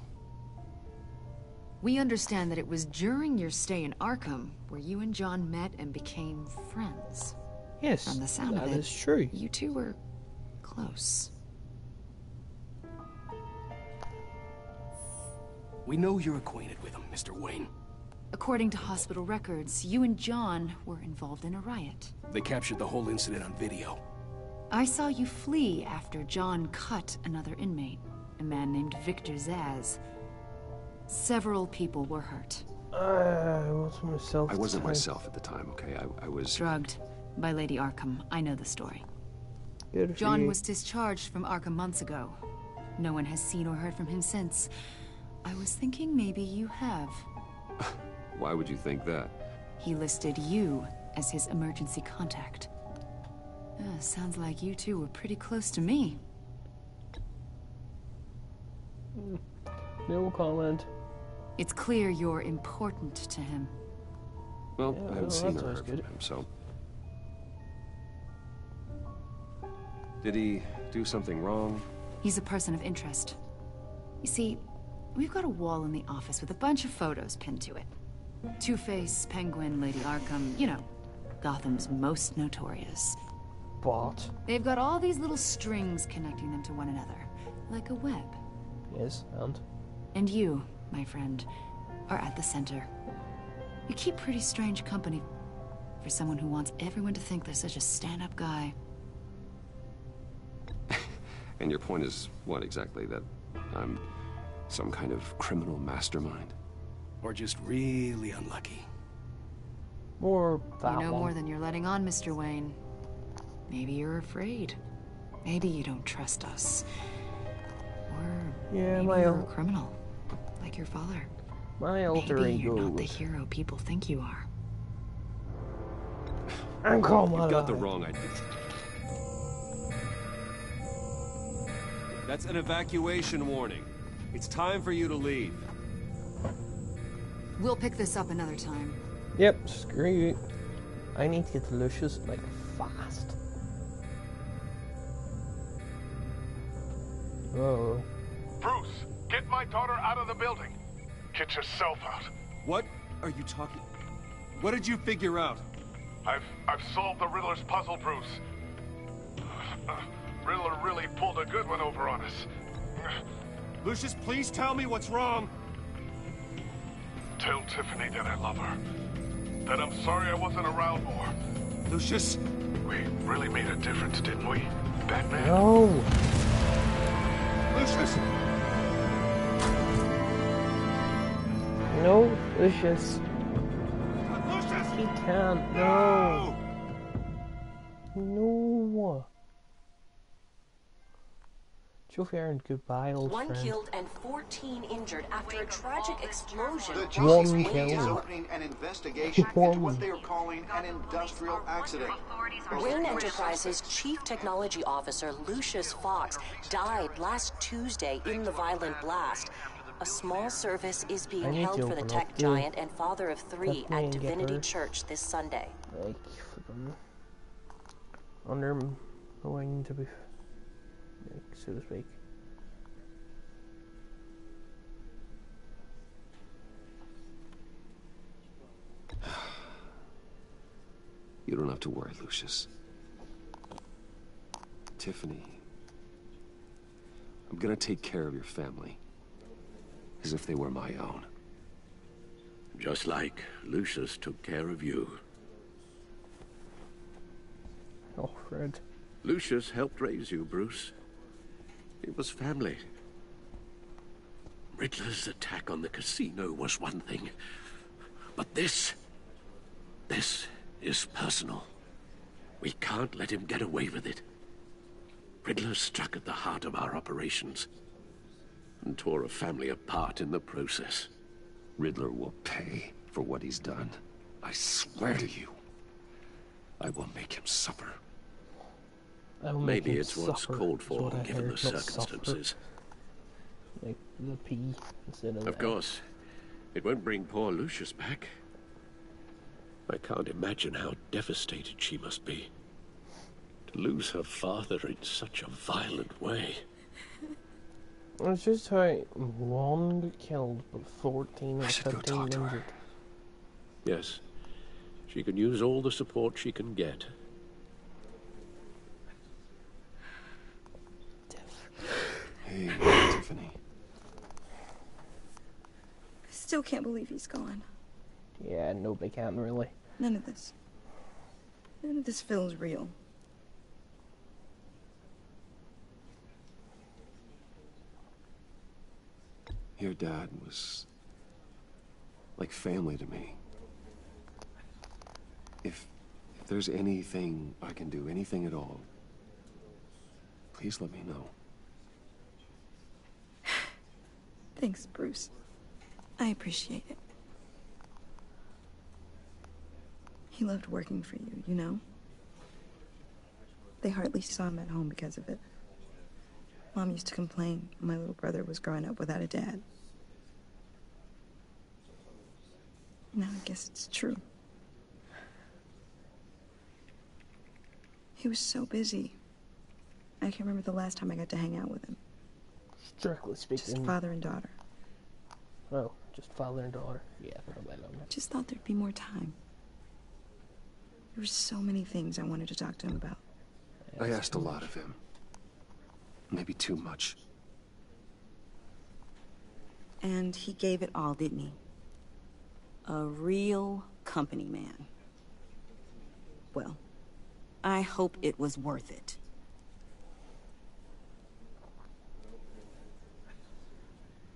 We understand that it was during your stay in Arkham where you and John met and became friends. Yes, From the sound of it, that is true. You two were close. We know you're acquainted with him, Mr. Wayne. According to hospital records, you and John were involved in a riot. They captured the whole incident on video. I saw you flee after John cut another inmate, a man named Victor Zaz. Several people were hurt. I wasn't myself at the time, okay? I was... Drugged by Lady Arkham. I know the story. Good for John you. was discharged from Arkham months ago. No one has seen or heard from him since. I was thinking maybe you have. Why would you think that? He listed you as his emergency contact. Sounds like you two were pretty close to me. No comment. It's clear you're important to him. Well, I haven't seen that's or always heard from good. him, so... Did he do something wrong? He's a person of interest. You see, we've got a wall in the office with a bunch of photos pinned to it. Two-Face, Penguin, Lady Arkham, you know, Gotham's most notorious. But? They've got all these little strings connecting them to one another, like a web. Yes, and? And you, my friend, are at the center. You keep pretty strange company for someone who wants everyone to think they're such a stand-up guy. And your point is what exactly? That I'm some kind of criminal mastermind? Or just really unlucky. Or that You know one. more than you're letting on, Mr. Wayne. Maybe you're afraid. Maybe you don't trust us. Or maybe you're a criminal, like your father. My alter Maybe ego. you're not the hero people think you are. I'm calm. You've got the wrong idea. That's an evacuation warning. It's time for you to leave. We'll pick this up another time. Yep, screw you. I need to get to Lucius, like, fast. Oh. Bruce, get my daughter out of the building. Get yourself out. What are you talking? What did you figure out? I've solved the Riddler's puzzle, Bruce. Riddler really pulled a good one over on us. Lucius, please tell me what's wrong. Tell Tiffany that I love her. That I'm sorry I wasn't around more. Lucius? We really made a difference, didn't we, Batman? No. Lucius! No, Lucius. Lucius! He can't. No. No. Chauffeur and goodbye, old friend. 1 killed and 14 injured after a tragic explosion. The One GCPD is killed. opening an investigation into what they are calling an industrial accident. Wayne Enterprises Chief Technology Officer Lucius Fox died last Tuesday in the violent blast. A small service is being held for the tech giant and father of 3 at Divinity Church this Sunday. Like, under the wing, to be, like, so to speak. You don't have to worry, Lucius. Tiffany, I'm gonna take care of your family. As if they were my own. Just like Lucius took care of you. Oh, Fred. Lucius helped raise you, Bruce. It was family. Riddler's attack on the casino was one thing. But this is personal. We can't let him get away with it. Riddler struck at the heart of our operations and tore a family apart in the process. Riddler will pay for what he's done. I swear to you. I will make him suffer. Maybe it's what's called for, given the circumstances. Like the P instead of Of course. It won't bring poor Lucius back. I can't imagine how devastated she must be. To lose her father in such a violent way. It's just how 1 got killed, but 14 or 15 injured. Yes. She can use all the support she can get. Hey, Tiffany. I still can't believe he's gone. Yeah, nobody can, really. None of this feels real. Your dad was like family to me. If there's anything I can do, anything at all, please let me know. Thanks, Bruce. I appreciate it. He loved working for you, you know? They hardly saw him at home because of it. Mom used to complain my little brother was growing up without a dad. Now I guess it's true. He was so busy. I can't remember the last time I got to hang out with him. Strictly speaking. Just father and daughter. Oh, just father and daughter. Yeah, I don't know. Just thought there'd be more time. There were so many things I wanted to talk to him about. I asked a lot of him. Maybe too much. And he gave it all, didn't he? A real company man. Well, I hope it was worth it.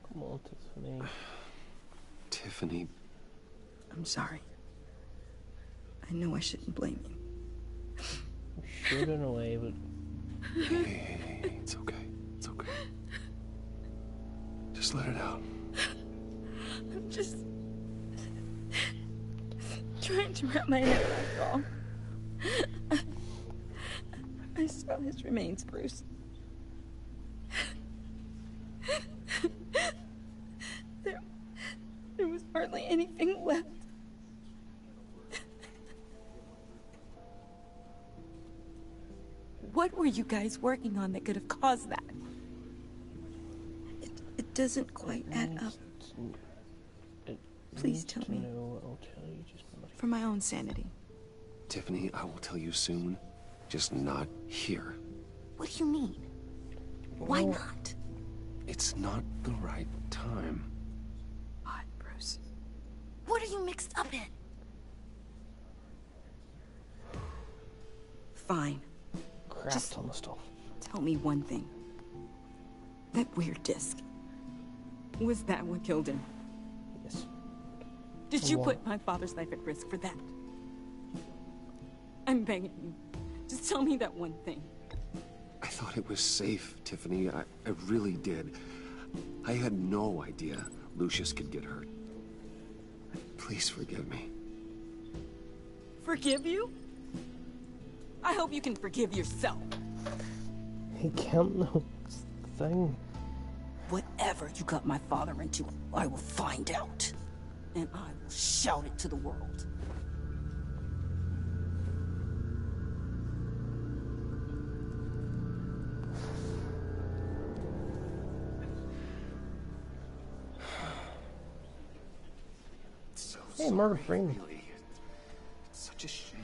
Come on, Tiffany. Tiffany. I'm sorry. I know I shouldn't blame you. You should in a way, but... Hey, it's okay. It's okay. Just let it out. I'm just... trying to wrap my head around it all. I saw his remains, Bruce. There was hardly anything left. What were you guys working on that could have caused that? doesn't quite add up. Please tell me. I'll tell you just for my own sanity. Tiffany, I will tell you soon. Just not here. What do you mean? Why not? It's not the right time. Odd, Bruce. What are you mixed up in? Fine. Just on the stuff. Tell me one thing. That weird disc. Was that what killed him? Yes. Did you put my father's life at risk for that? I'm begging you. Just tell me that one thing. I thought it was safe, Tiffany. I really did. I had no idea Lucius could get hurt. Please forgive me. Forgive you? I hope you can forgive yourself. He can't know it's the thing. Whatever you got my father into, I will find out. And I will shout it to the world. Hey, Morgan Freeman. Really, it's such a shame.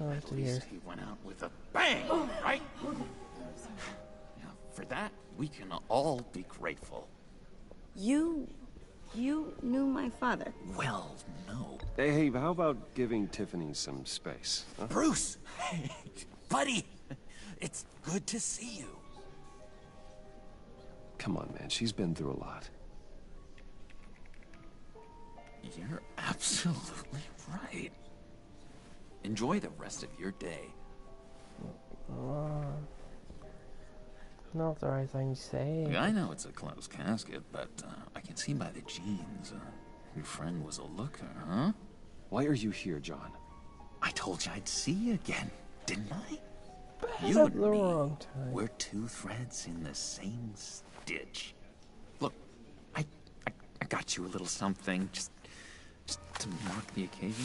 Oh, At least he went out with a bang, right? Now, for that, we can all be grateful. You knew my father? Well, no. Hey, how about giving Tiffany some space? Huh? Bruce! Buddy! It's good to see you. Come on, man. She's been through a lot. You're absolutely right. Enjoy the rest of your day. Not the right thing to say. I know it's a closed casket, but I can see by the jeans. Your friend was a looker, huh? Why are you here, John? I told you I'd see you again, didn't I? But You and the me, wrong time. we're two threads in the same stitch. Look, I got you a little something, just to mark the occasion.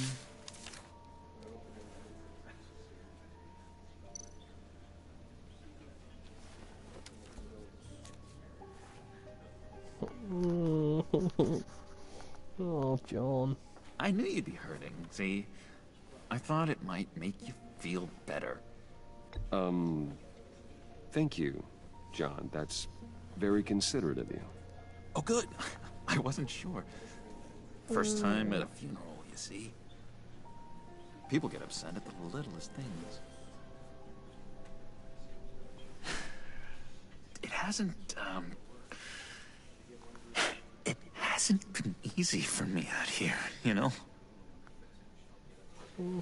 Oh, John. I knew you'd be hurting, see? I thought it might make you feel better. Thank you, John. That's very considerate of you. Oh, good. I wasn't sure. First time at a funeral, you see? People get upset at the littlest things. It hasn't been easy for me out here, you know?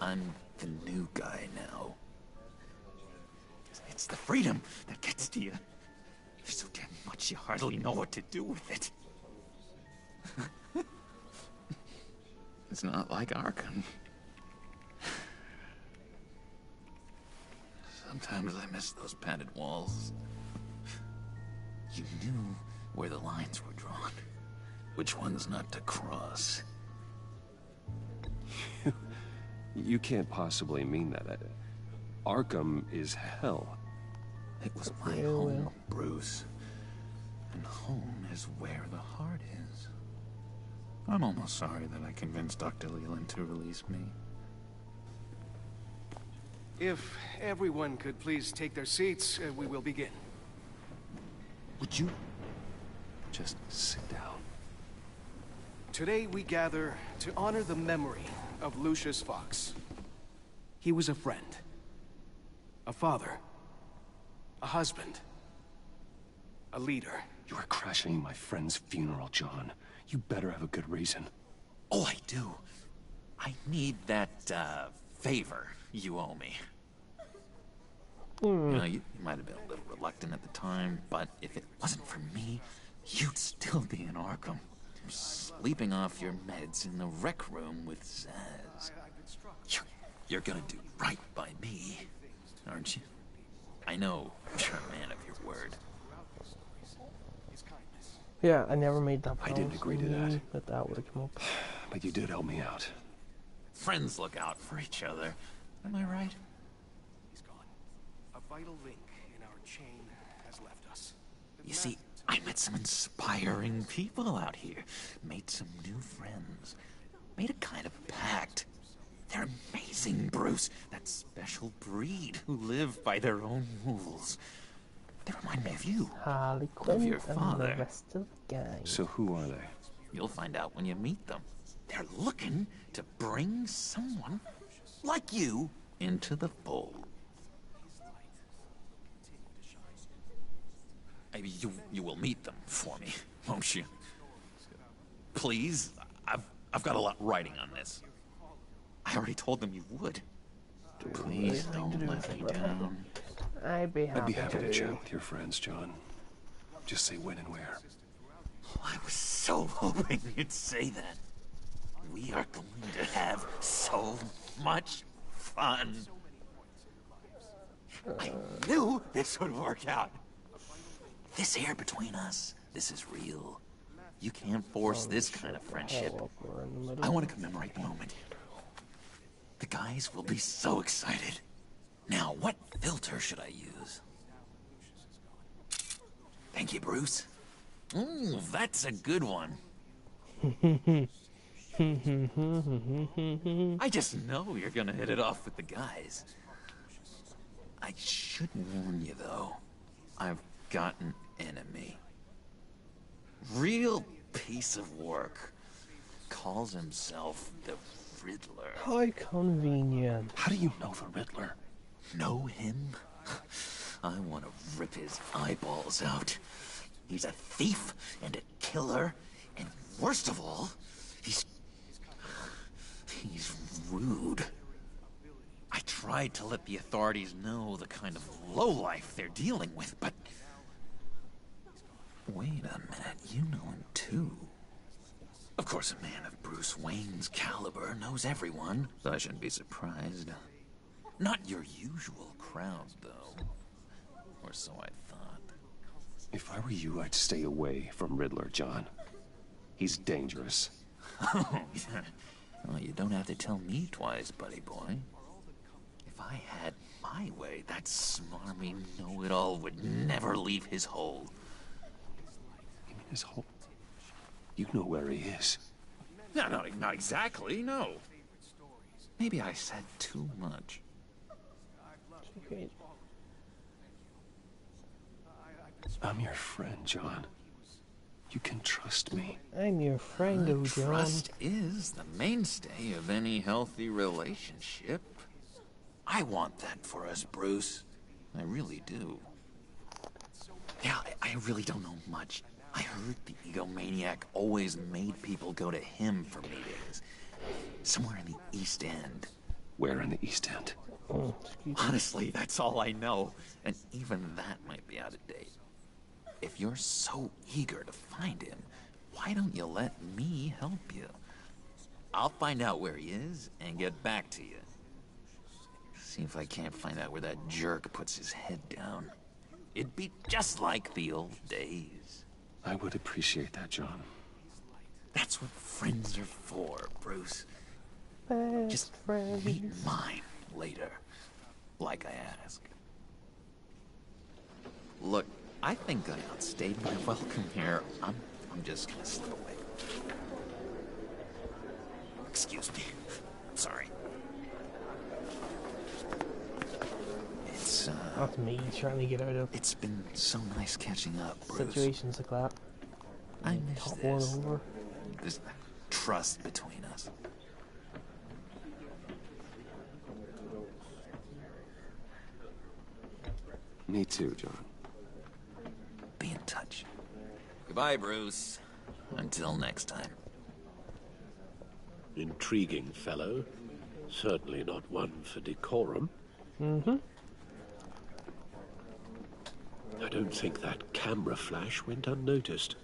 I'm the new guy now. It's the freedom that gets to you. There's so damn much you hardly know what to do with it. It's not like Arkham. Sometimes I miss those padded walls. You knew where the lines were drawn. Which ones not to cross. You can't possibly mean that. Arkham is hell. It was my home, Bruce. And home is where the heart is. I'm almost sorry that I convinced Dr. Leland to release me. If everyone could please take their seats, we will begin. Would you just sit down? Today we gather to honor the memory of Lucius Fox. He was a friend, a father, a husband, a leader. You are crashing my friend's funeral, John. You better have a good reason. Oh, I do. I need that, favor you owe me. You know, you might have been a little reluctant at the time, but if it wasn't for me, you'd still be in Arkham. Sleeping off your meds in the rec room with Zaz. You're gonna do right by me, aren't you? I know you're a man of your word. Yeah, I never made that I didn't agree to that. That would have come up. But you did help me out. Friends look out for each other. Am I right? He's gone. A vital link in our chain has left us. You see, I met some inspiring people out here. Made some new friends. Made a kind of pact. They're amazing, Bruce. That special breed who live by their own rules. They remind me of you. Harley Of Quinn your and father. the rest of the gang. So who are they? You'll find out when you meet them. They're looking to bring someone like you into the fold. Maybe you will meet them for me, won't you? Please, I've got a lot writing on this. I already told them you would. Please don't let me down. I'd be happy to chat with your friends, John. Just say when and where. I was so hoping you'd say that. We are going to have so much fun. I knew this would work out. This air between us, this is real. You can't force this kind of friendship. I want to commemorate the moment. The guys will be so excited. Now, what filter should I use? Thank you, Bruce. That's a good one. I just know you're gonna hit it off with the guys. I should warn you, though. I've got an enemy. Real piece of work. Calls himself the Riddler. How convenient. How do you know the Riddler? Know him? I want to rip his eyeballs out. He's a thief and a killer, and worst of all, he's rude. I tried to let the authorities know the kind of lowlife they're dealing with, but... Wait a minute, you know him too. Of course, a man of Bruce Wayne's caliber knows everyone, so I shouldn't be surprised. Not your usual crowd, though. Or so I thought. If I were you, I'd stay away from Riddler, John. He's dangerous. Oh, yeah. Well, you don't have to tell me twice, buddy boy. If I had my way, that smarmy know-it-all would never leave his hole. You mean his hole? You know where he is. No, not exactly, no. Maybe I said too much. Okay. I'm your friend, John. You can trust me. I'm your friend, John. Trust is the mainstay of any healthy relationship. I want that for us, Bruce. I really do. Yeah, I really don't know much. I heard the egomaniac always made people go to him for meetings. Somewhere in the East End. Where in the East End? Oh, honestly, that's all I know. And even that might be out of date. If you're so eager to find him, why don't you let me help you? I'll find out where he is and get back to you. See if I can't find out where that jerk puts his head down. It'd be just like the old days. I would appreciate that, John. That's what friends are for, Bruce. Just meet mine later, like I asked. Look, I think I outstayed my welcome here. I'm just gonna slip away. Excuse me. Sorry. It's, That's me trying to get out of... It's been so nice catching up, Bruce. Situations like that. I miss Top this. one over. This trust between us. Me too, John. Be in touch. Goodbye, Bruce. Until next time. Intriguing fellow. Certainly not one for decorum. Mm-hmm. I don't think that camera flash went unnoticed.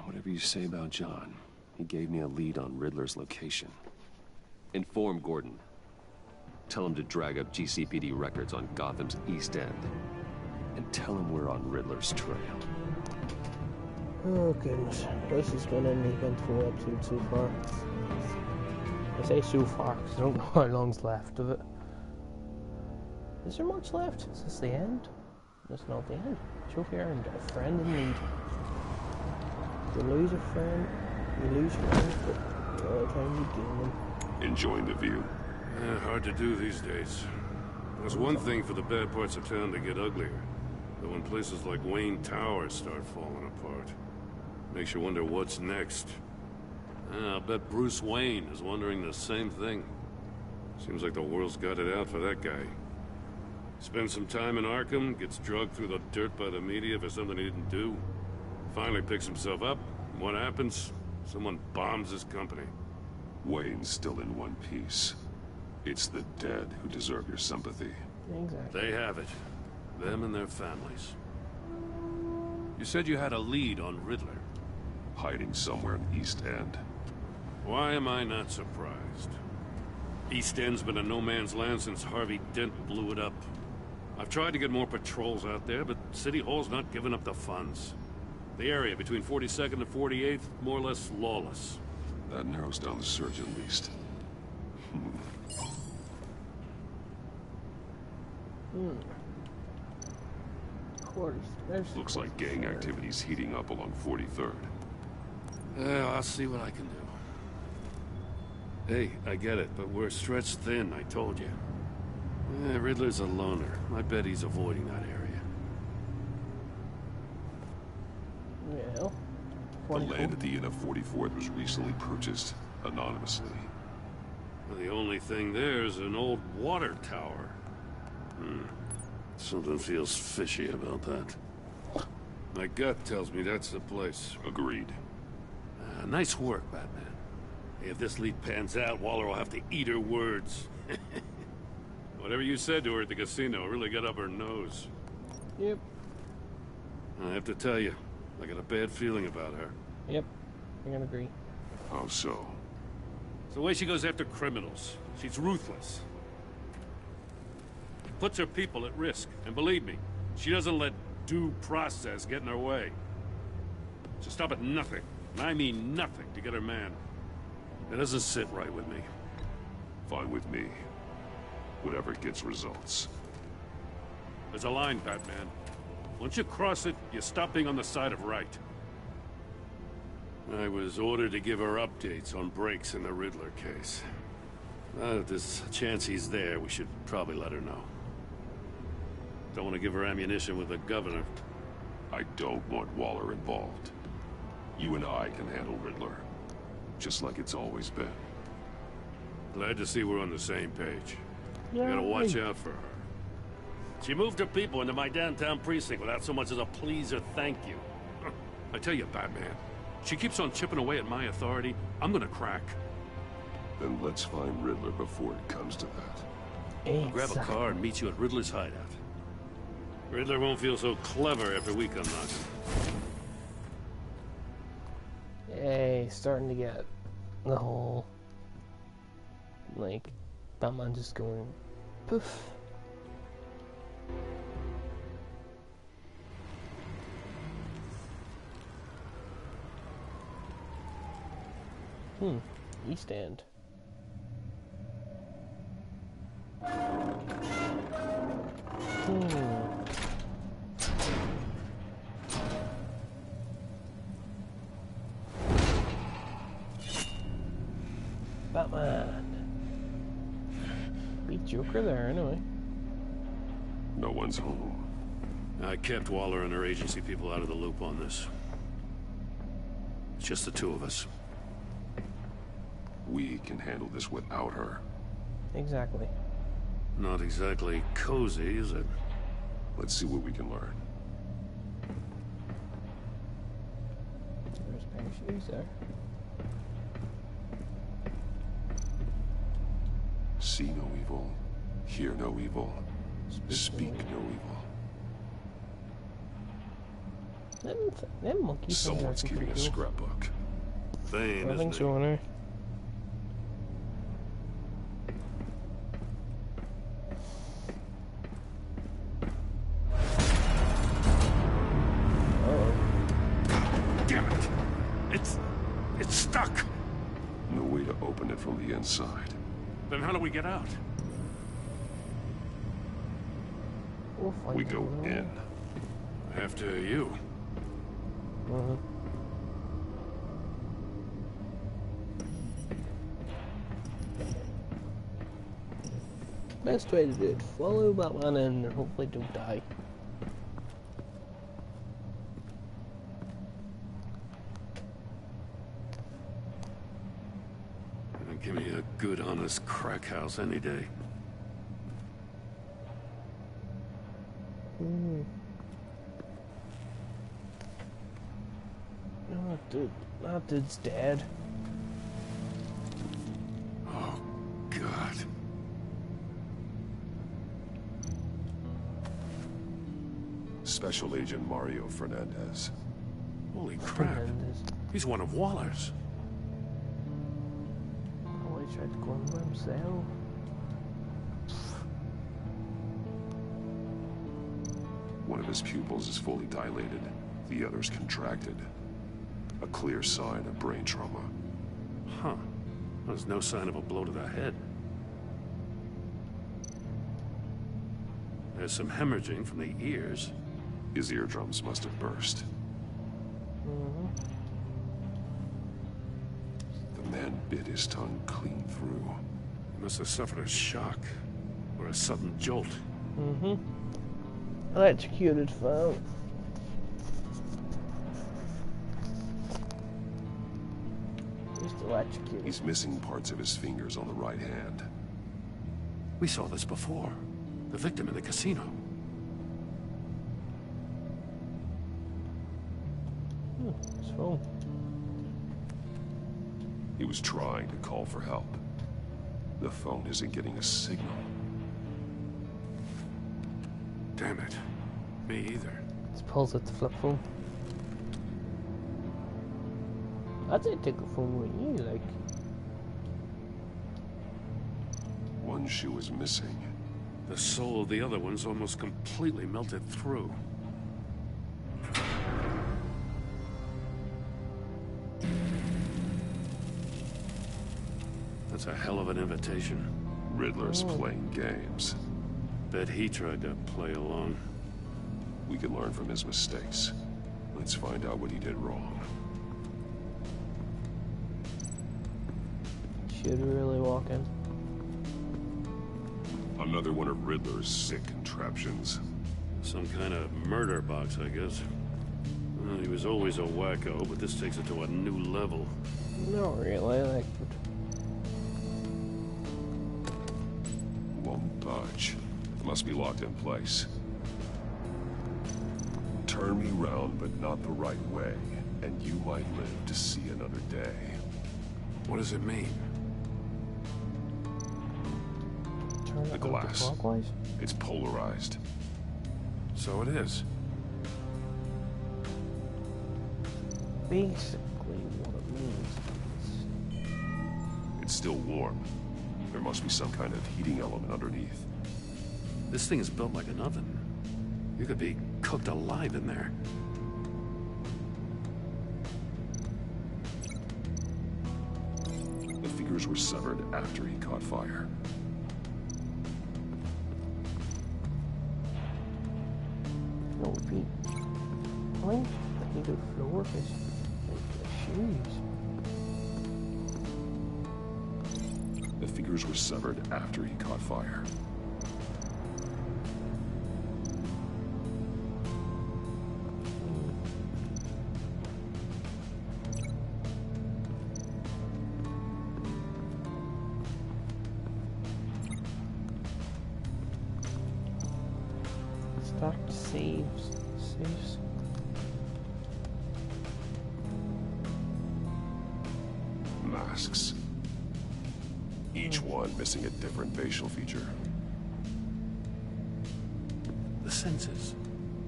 Whatever you say about John, he gave me a lead on Riddler's location. Inform Gordon. Tell him to drag up GCPD records on Gotham's East End. And tell him we're on Riddler's trail. Oh goodness, this is going to be an eventful episode so far. I say so far because I don't know how long's left of it. Is there much left? Is this the end? That's not the end. Trophy earned, a friend in need. You lose a friend, you lose friends, but all the time you gain them. Enjoying the view? Yeah, hard to do these days. There's one thing for the bad parts of town to get uglier. But when places like Wayne Towers start falling apart, makes you wonder what's next. I'll bet Bruce Wayne is wondering the same thing. Seems like the world's got it out for that guy. Spends some time in Arkham, gets drugged through the dirt by the media for something he didn't do. Finally picks himself up. What happens? Someone bombs his company. Wayne's still in one piece. It's the dead who deserve your sympathy. Exactly. They have it. Them and their families. You said you had a lead on Riddler. Hiding somewhere in East End. Why am I not surprised? East End's been a no-man's land since Harvey Dent blew it up. I've tried to get more patrols out there, but City Hall's not giving up the funds. The area between 42nd and 48th, more or less lawless. That narrows down the search at least. Looks like gang activity's heating up along 43rd. I'll see what I can do. Hey, I get it, but we're stretched thin, I told you. Riddler's a loner. I bet he's avoiding that area. Well, the land at the end of 44th was recently purchased, anonymously. The only thing there is an old water tower. Something feels fishy about that. My gut tells me that's the place. Agreed. Nice work, Batman. If this lead pans out, Waller will have to eat her words. Whatever you said to her at the casino really got up her nose. Yep. I have to tell you, I got a bad feeling about her. Yep, I can agree. How so? It's the way she goes after criminals. She's ruthless. Puts her people at risk. And believe me, she doesn't let due process get in her way. She'll stop at nothing, and I mean nothing, to get her man. It doesn't sit right with me. Fine with me. Whatever gets results. There's a line, Batman. Once you cross it, you stop being on the side of right. I was ordered to give her updates on breaks in the Riddler case. If there's a chance he's there, we should probably let her know. Don't want to give her ammunition with the governor. I don't want Waller involved. You and I can handle Riddler. Just like it's always been. Glad to see we're on the same page. Yeah, Gotta watch out for her. She moved her people into my downtown precinct without so much as a please or thank you. I tell you, Batman, she keeps on chipping away at my authority, I'm gonna crack. Then let's find Riddler before it comes to that. I'll grab a car and meet you at Riddler's hideout. Riddler won't feel so clever after we come knocking. Yay, starting to get the whole, like, Batman just going poof. East End. Batman. Beat Joker there anyway. No one's home. I kept Waller and her agency people out of the loop on this. It's just the two of us. We can handle this without her. Exactly. Not exactly cozy, is it? Let's see what we can learn. There's a pair of shoes there. See no evil, hear no evil, speak no evil. Them monkeys. Someone's keeping a scrapbook. Thane, I think so, in there. Damn it! It's stuck! No way to open it from the inside. Then how do we get out? We go in. After you. best way to do it. Follow Batman in and hopefully don't die. Give me a good, honest crack house any day. Oh, dude, that dude's dead. Oh, God. Special Agent Mario Fernandez. Holy crap. He's one of Waller's. Oh, he tried to go in by himself. One of his pupils is fully dilated. The other's contracted. A clear sign of brain trauma. Huh. There's no sign of a blow to the head. There's some hemorrhaging from the ears. His eardrums must have burst. The man bit his tongue clean through. He must have suffered a shock. Or a sudden jolt. Electrocuted, fam. Just electrocuted. He's missing parts of his fingers on the right hand. We saw this before. The victim in the casino. His phone. He was trying to call for help. The phone isn't getting a signal. Damn it. Me either. Let's pulse at the flip phone. I'd say take a phone with you, like. One shoe is missing. The sole of the other one's almost completely melted through. That's a hell of an invitation. Riddler's playing games. Bet he tried to play along. We can learn from his mistakes. Let's find out what he did wrong. Should we really walk in? Another one of Riddler's sick contraptions. Some kind of murder box, I guess. Well, he was always a wacko, but this takes it to a new level. Not really, like. Won't budge. It must be locked in place. Turn me round, but not the right way, and you might live to see another day. What does it mean? The glass. It's polarized. So it is. Basically what it means. It's still warm. There must be some kind of heating element underneath. This thing is built like an oven. You could be cooked alive in there. The figures were severed after he caught fire. No, it would be. I think the floor is like shoes. The figures were severed after he caught fire. Start saves. Saves. Masks. Each one missing a different facial feature. The senses.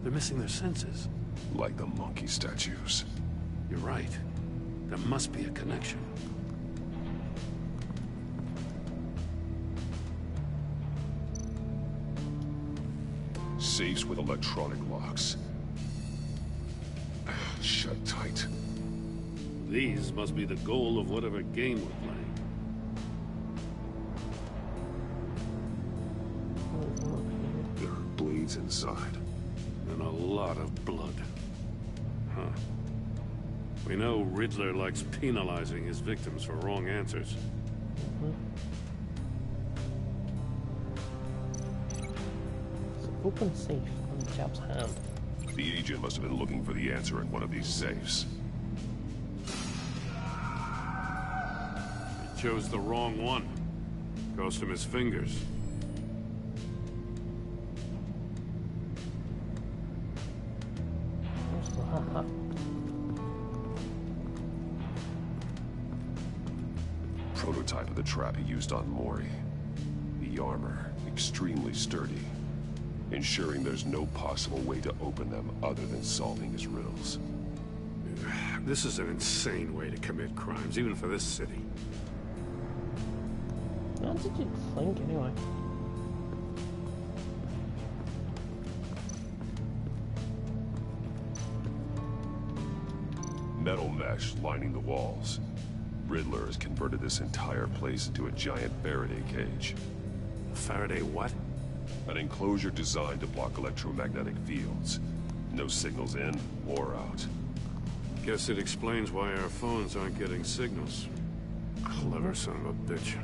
They're missing their senses. Like the monkey statues. You're right. There must be a connection. Safes with electronic locks. Shut tight. These must be the goal of whatever game we're playing. There are blades inside. And a lot of blood. Huh. We know Riddler likes penalizing his victims for wrong answers. Open safe on the chap's hand. The agent must have been looking for the answer in one of these safes. He chose the wrong one. Cost him his fingers. Prototype of the trap he used on Mori. The armor, extremely sturdy, ensuring there's no possible way to open them other than solving his riddles. This is an insane way to commit crimes, even for this city. How did you think, anyway? Metal mesh lining the walls. Riddler has converted this entire place into a giant Faraday cage. Faraday what? An enclosure designed to block electromagnetic fields. No signals in or out. Guess it explains why our phones aren't getting signals. Clever son of a bitch.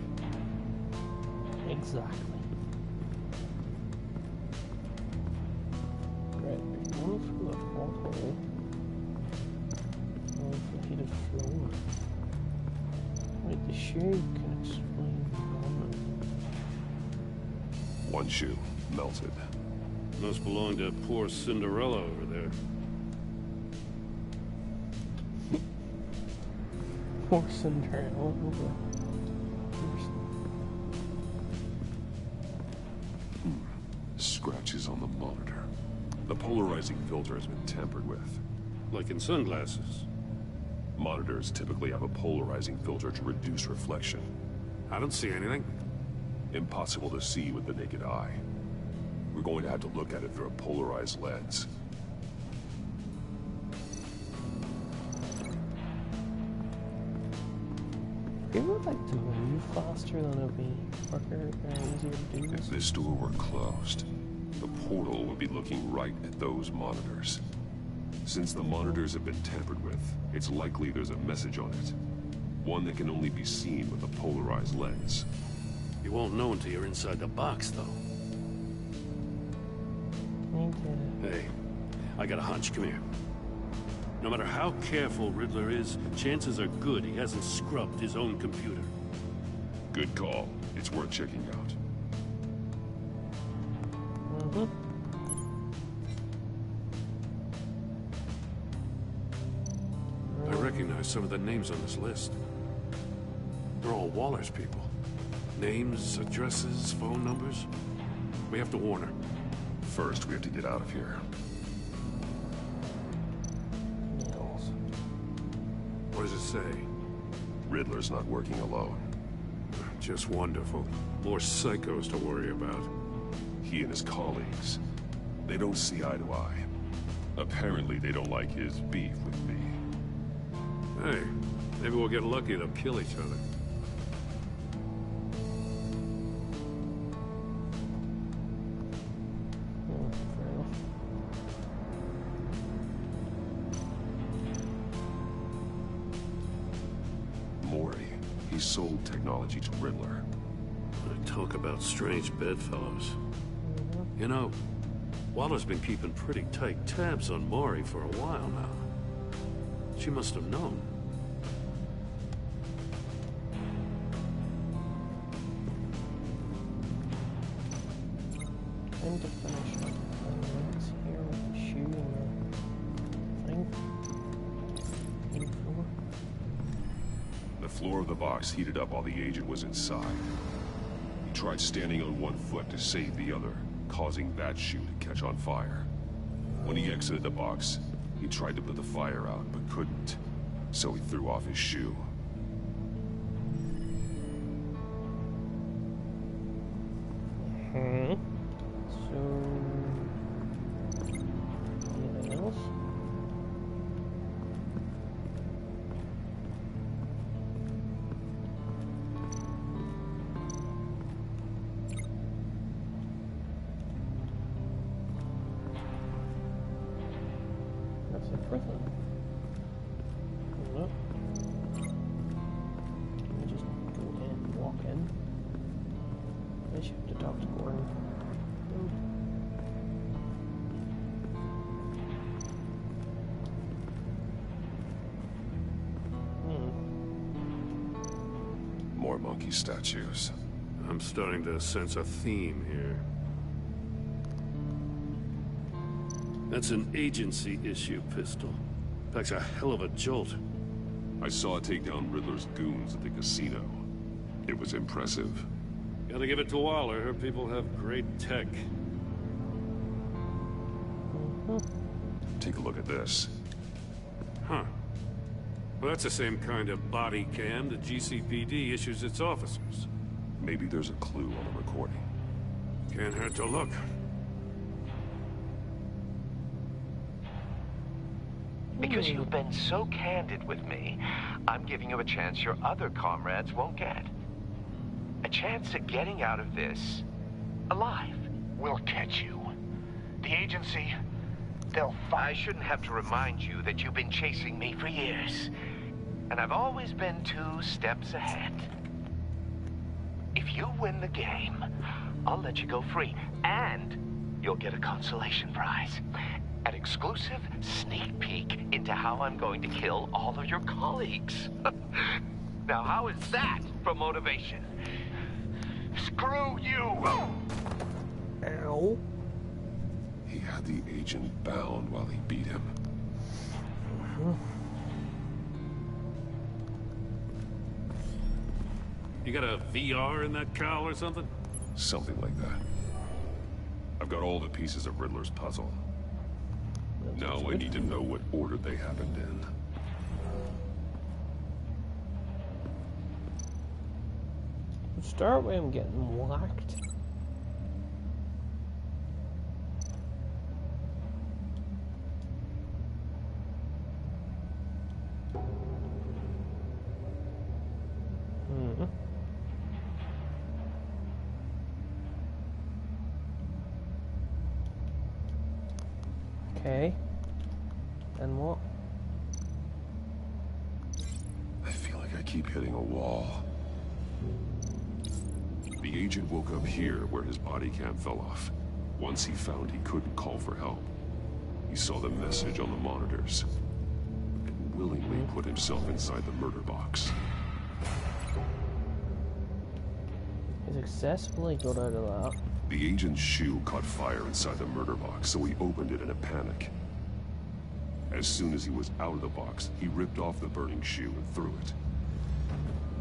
Exactly. Right, one through a porthole. One through a heated floor. Wait, the shoe can explain the One shoe, melted. Must belong to poor Cinderella over there. Poor Cinderella. Scratches on the monitor. The polarizing filter has been tampered with. Like in sunglasses. Monitors typically have a polarizing filter to reduce reflection. I don't see anything. Impossible to see with the naked eye. We're going to have to look at it through a polarized lens. If you would like to move faster, then it would be quicker and easier to do. If this door were closed, the portal would be looking right at those monitors. Since the monitors have been tampered with, it's likely there's a message on it. One that can only be seen with a polarized lens. You won't know until you're inside the box, though. Hey, I got a hunch. Come here. No matter how careful Riddler is, chances are good he hasn't scrubbed his own computer. Good call. It's worth checking out. I recognize some of the names on this list. They're all Waller's people. Names, addresses, phone numbers. We have to warn her. First, we have to get out of here. What does it say? Riddler's not working alone. Just wonderful. More psychos to worry about. He and his colleagues. They don't see eye to eye. Apparently, they don't like his beef with me. Hey, maybe we'll get lucky. They'll kill each other. He sold technology to Riddler. Talk about strange bedfellows. You know, Waller's been keeping pretty tight tabs on Mori for a while now. She must have known. Time to finish up the here with the shoe and the thing. The floor of the box heated up while the agent was inside. He tried standing on one foot to save the other, causing that shoe to catch on fire. When he exited the box, he tried to put the fire out, but couldn't. So he threw off his shoe. So... anything else? That's a prison. Nope. Can we just go in and walk in? I should have to talk to Gordon. more monkey statues. I'm starting to sense a theme here. That's an agency issue pistol. Packs a hell of a jolt. I saw it take down Riddler's goons at the casino. It was impressive. Gotta give it to Waller. Her people have great tech. Take a look at this. Huh. Well, that's the same kind of body cam the GCPD issues its officers. Maybe there's a clue on the recording. Can't hurt to look. Because you've been so candid with me, I'm giving you a chance your other comrades won't get. A chance at getting out of this alive. We'll catch you. The agency, they'll find... I shouldn't have to remind you that you've been chasing me for years. And I've always been 2 steps ahead. If you win the game, I'll let you go free. And you'll get a consolation prize. An exclusive sneak peek into how I'm going to kill all of your colleagues. Now, how is that for motivation? Screw you! Ow. He had the agent bound while he beat him. You got a VR in that cowl or something? Something like that. I've got all the pieces of Riddler's puzzle. Now I need to know what order they happened in. Start with him getting whacked. Okay. And what? I feel like I keep hitting a wall. The agent woke up here where his body cam fell off. Once he found he couldn't call for help, he saw the message on the monitors and willingly put himself inside the murder box. He successfully got out of that. The agent's shoe caught fire inside the murder box, so he opened it in a panic. As soon as he was out of the box, he ripped off the burning shoe and threw it.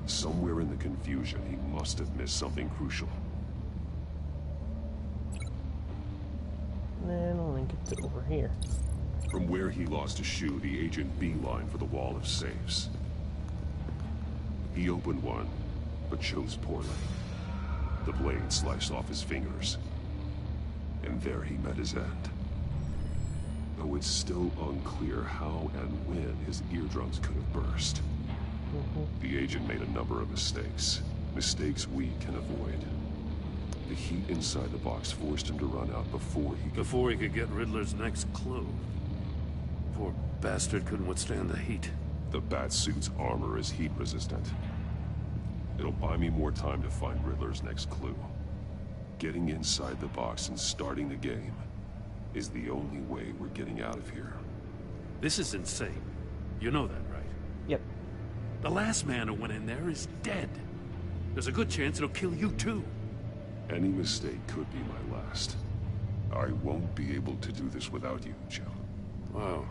Somewhere in the confusion, he must have missed something crucial. And then I'll link it to over here. From where he lost a shoe, the agent beelined for the wall of safes. He opened one, but chose poorly. The blade sliced off his fingers. And there he met his end. Though it's still unclear how and when his eardrums could have burst. The agent made a number of mistakes. Mistakes we can avoid. The heat inside the box forced him to run out before he could get Riddler's next clue. Poor bastard couldn't withstand the heat. The Batsuit's armor is heat resistant. It'll buy me more time to find Riddler's next clue. Getting inside the box and starting the game is the only way we're getting out of here. This is insane. You know that, right? Yep. The last man who went in there is dead. There's a good chance it'll kill you too. Any mistake could be my last. I won't be able to do this without you, Joe. Wow.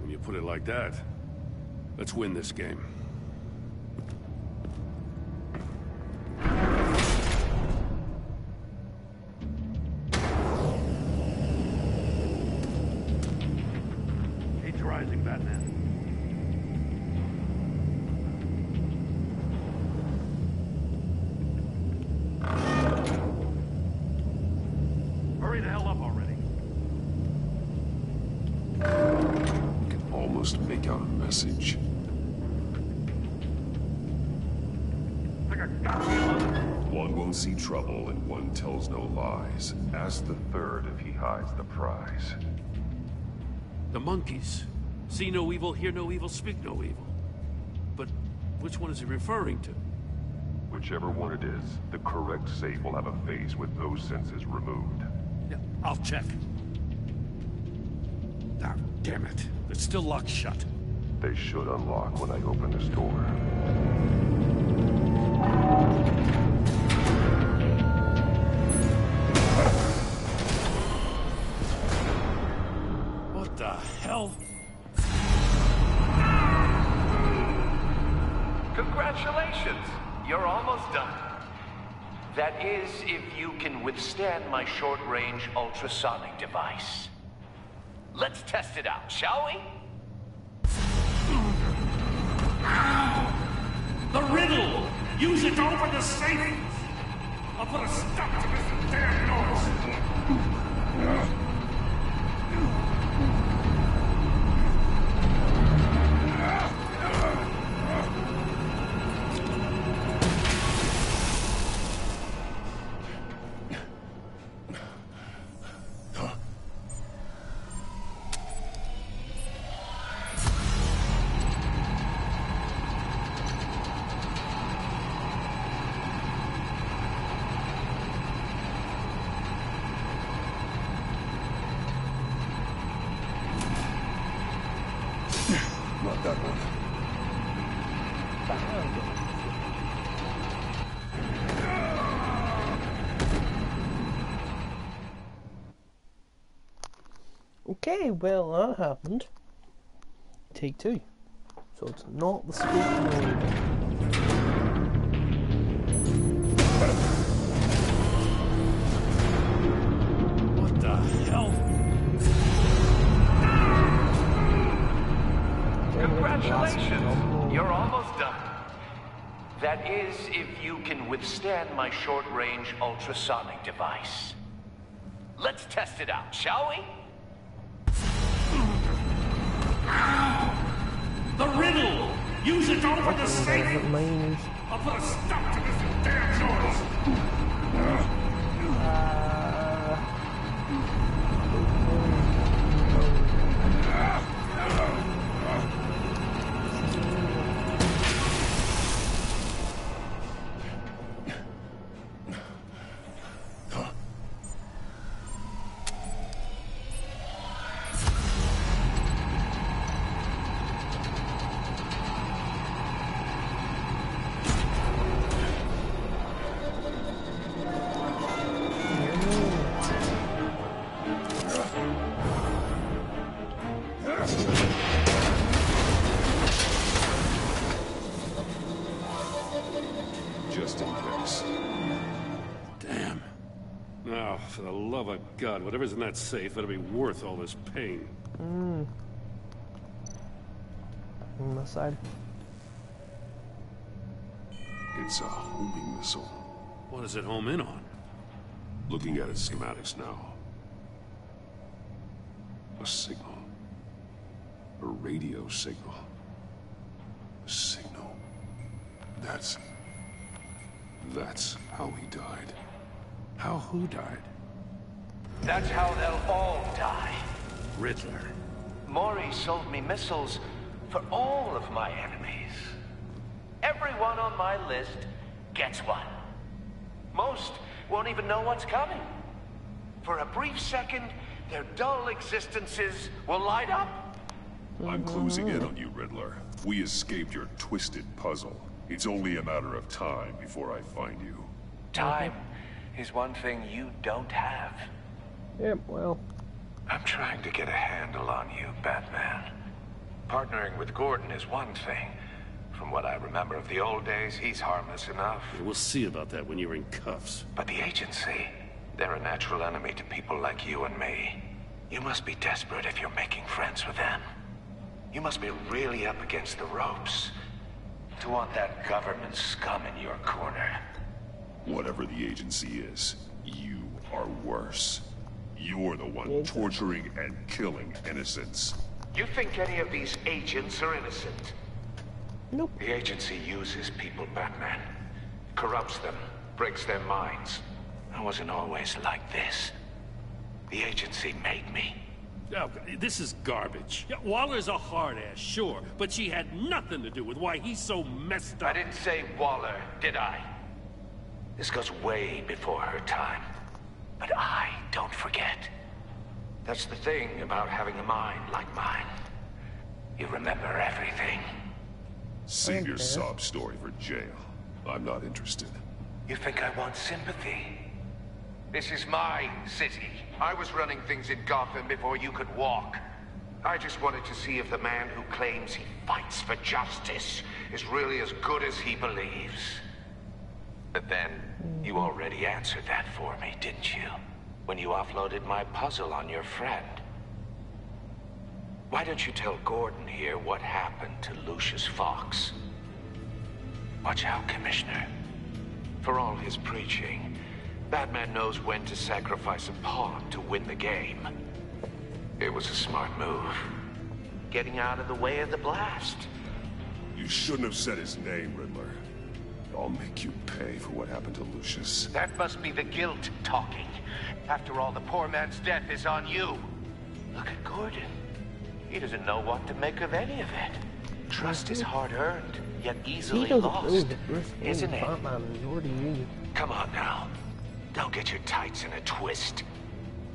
When you put it like that, let's win this game. Rising, Batman. Hurry the hell up already. I can almost make out a message. One won't see trouble and one tells no lies. Ask the third if he hides the prize. The monkeys. See no evil, hear no evil, speak no evil. But which one is he referring to? Whichever one it is, the correct safe will have a face with those senses removed. Yeah, I'll check. Ah, damn it. It's still locked shut. They should unlock when I open this door. What the hell? Congratulations! You're almost done. That is, if you can withstand my short-range ultrasonic device. Let's test it out, shall we? The riddle! Use it to open the safe! I'll put a stop to this damn noise! Not that one. Okay, well that happened. Take two. So it's not the squeak noise. What the hell? Congratulations! You're almost done. That is, if you can withstand my short-range ultrasonic device. Let's test it out, shall we? The riddle! Use it to open the safe! I'll put a stop to this damn noise! Just in case. Damn. Oh, for the love of God, whatever's in that safe, it'll be worth all this pain. On the side. It's a homing missile. What does it home in on? Looking at its schematics now. A signal. A radio signal. A signal. That's how he died. How who died? That's how they'll all die. Riddler. Maury sold me missiles for all of my enemies. Everyone on my list gets one. Most won't even know what's coming. For a brief second, their dull existences will light up. I'm closing in on you, Riddler. We escaped your twisted puzzle. It's only a matter of time before I find you. Time is one thing you don't have. Yep, well. I'm trying to get a handle on you, Batman. Partnering with Gordon is one thing. From what I remember of the old days, he's harmless enough. We'll see about that when you're in cuffs. But the agency, they're a natural enemy to people like you and me. You must be desperate if you're making friends with them. You must be really up against the ropes to want that government scum in your corner. Whatever the agency is, you are worse. You're the one torturing and killing innocents. You think any of these agents are innocent? Nope. The agency uses people, Batman. Corrupts them, breaks their minds. I wasn't always like this. The agency made me. Oh, this is garbage. Yeah, Waller's a hard ass, sure, but she had nothing to do with why he's so messed up. I didn't say Waller, did I? This goes way before her time. But I don't forget. That's the thing about having a mind like mine. You remember everything. Save your sob story for jail. I'm not interested. You think I want sympathy? This is my city. I was running things in Gotham before you could walk. I just wanted to see if the man who claims he fights for justice is really as good as he believes. But then, you already answered that for me, didn't you? When you offloaded my puzzle on your friend. Why don't you tell Gordon here what happened to Lucius Fox? Watch out, Commissioner. For all his preaching, Batman knows when to sacrifice a pawn to win the game. It was a smart move. Getting out of the way of the blast. You shouldn't have said his name, Riddler. I'll make you pay for what happened to Lucius. That must be the guilt talking. After all, the poor man's death is on you. Look at Gordon. He doesn't know what to make of any of it. Trust is hard-earned, yet easily lost, isn't it? Come on now. Don't get your tights in a twist.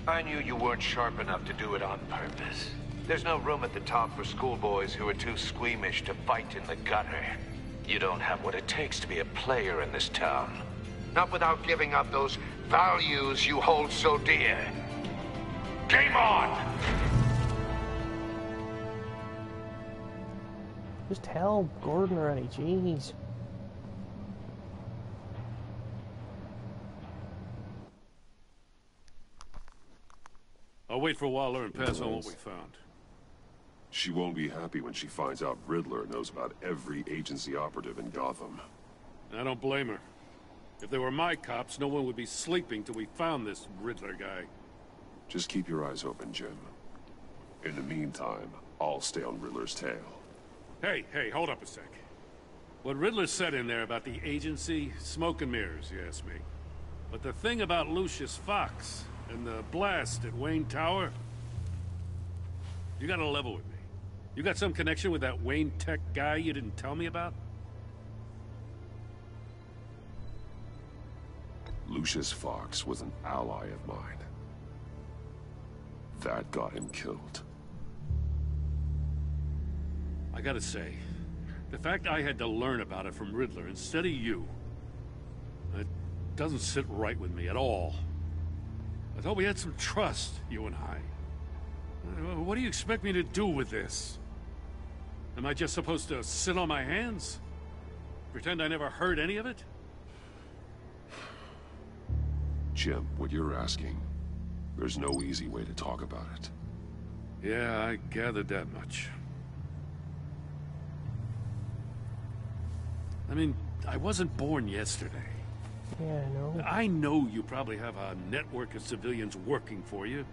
I knew you weren't sharp enough to do it on purpose. There's no room at the top for schoolboys who are too squeamish to fight in the gutter. You don't have what it takes to be a player in this town. Not without giving up those values you hold so dear. Game on! Just tell Gordon already, jeez. I'll wait for Waller and pass on what we found. She won't be happy when she finds out Riddler knows about every agency operative in Gotham. I don't blame her. If they were my cops, no one would be sleeping till we found this Riddler guy. Just keep your eyes open, Jim. In the meantime, I'll stay on Riddler's tail. Hey, hold up a sec. What Riddler said in there about the agency, smoke and mirrors, you ask me. But the thing about Lucius Fox and the blast at Wayne Tower, you gotta level with me. You got some connection with that Wayne Tech guy you didn't tell me about? Lucius Fox was an ally of mine. That got him killed. I gotta say, the fact I had to learn about it from Riddler instead of you, it doesn't sit right with me at all. I thought we had some trust, you and I. What do you expect me to do with this? Am I just supposed to sit on my hands? Pretend I never heard any of it? Jim, what you're asking, there's no easy way to talk about it. Yeah, I gathered that much. I mean, I wasn't born yesterday. Yeah, I know. I know you probably have a network of civilians working for you.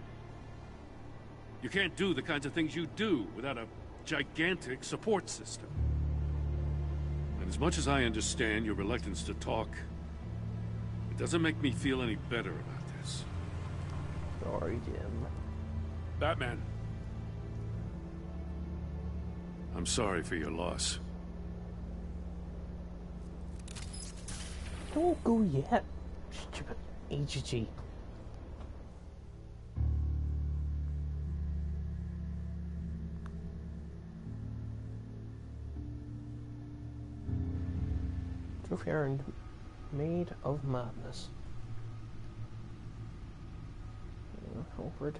You can't do the kinds of things you do without a gigantic support system. And as much as I understand your reluctance to talk, it doesn't make me feel any better about this. Sorry, Jim. Batman. I'm sorry for your loss. Don't go yet, stupid agency. Trophy earned. Made of Madness. Forward.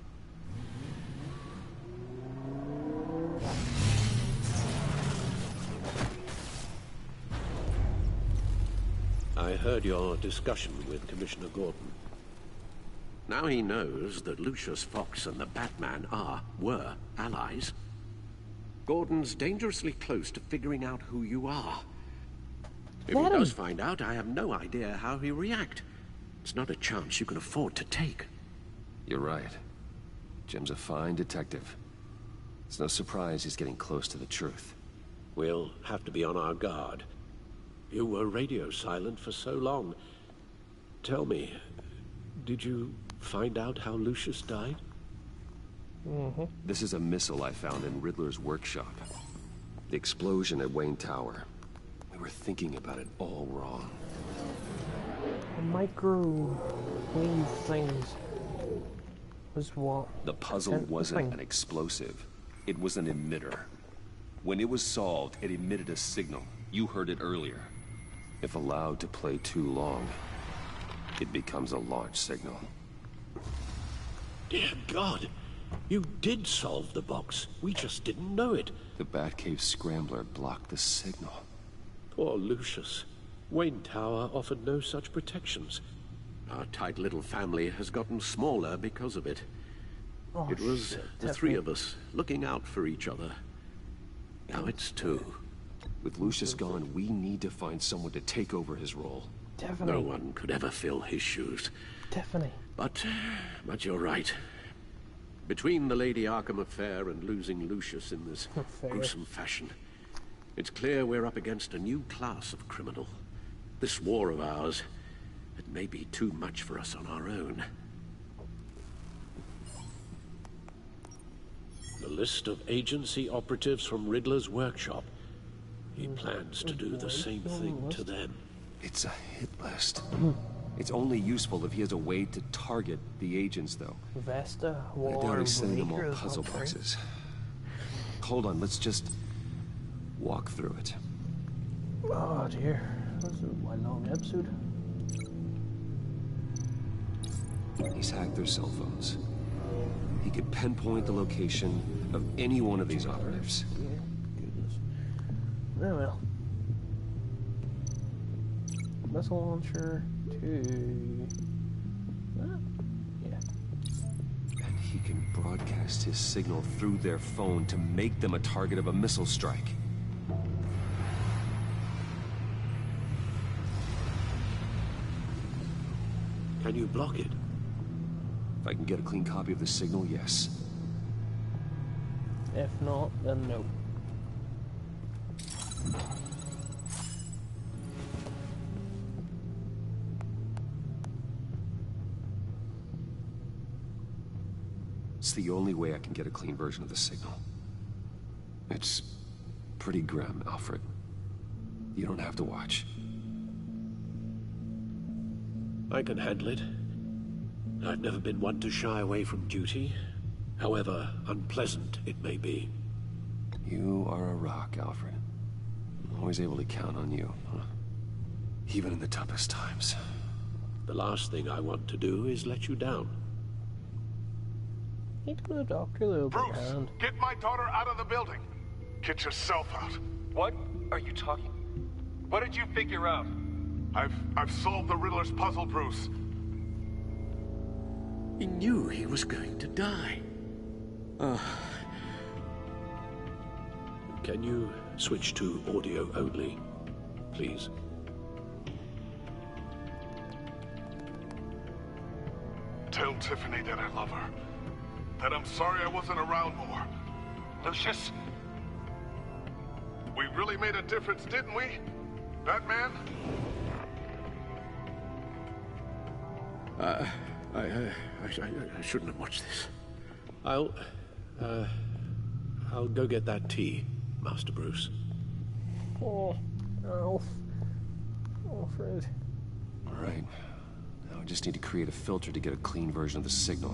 I heard your discussion with Commissioner Gordon. Now he knows that Lucius Fox and the Batman were allies. Gordon's dangerously close to figuring out who you are. If he does find out, I have no idea how he'll react. It's not a chance you can afford to take. You're right. Jim's a fine detective. It's no surprise he's getting close to the truth. We'll have to be on our guard. You were radio silent for so long. Tell me, did you find out how Lucius died? This is a missile I found in Riddler's workshop. The explosion at Wayne Tower. We were thinking about it all wrong. The microwave things was what? The puzzle wasn't an explosive. It was an emitter. When it was solved, it emitted a signal. You heard it earlier. If allowed to play too long, it becomes a launch signal. Dear God, you did solve the box. We just didn't know it. The Batcave Scrambler blocked the signal. Poor Lucius. Wayne Tower offered no such protections. Our tight little family has gotten smaller because of it. Oh, it was shit, the three of us looking out for each other. Now it's two. With Lucius gone, we need to find someone to take over his role. Definitely. No one could ever fill his shoes. Definitely. But you're right. Between the Lady Arkham affair and losing Lucius in this gruesome fashion, it's clear we're up against a new class of criminal. This war of ours, it may be too much for us on our own. The list of agency operatives from Riddler's workshop. He plans to do the same thing to them. It's a hit list. It's only useful if he has a way to target the agents, though. Vesta, I doubt he's sending them all puzzle boxes. Hold on, let's just walk through it. Oh dear, this is a long episode. He's hacked their cell phones. He could pinpoint the location of any one of these operatives. Yeah, goodness. Oh well. Missile launcher to... yeah. And he can broadcast his signal through their phone to make them a target of a missile strike. Can you block it? If I can get a clean copy of the signal, yes. If not, then no. It's the only way I can get a clean version of the signal. It's pretty grim, Alfred. You don't have to watch. I can handle it. I've never been one to shy away from duty, however unpleasant it may be. You are a rock, Alfred. I'm always able to count on you, huh? Even in the toughest times. The last thing I want to do is let you down. Need to go to the doctor, though. Bruce, get my daughter out of the building. Get yourself out. What are you talking? What did you figure out? I've solved the Riddler's puzzle, Bruce. He knew he was going to die. Can you switch to audio only, please? Tell Tiffany that I love her. That I'm sorry I wasn't around more. Lucius? We really made a difference, didn't we? Batman? I shouldn't have watched this. I'll go get that tea, Master Bruce. Oh, Alfred. All right. Now I just need to create a filter to get a clean version of the signal.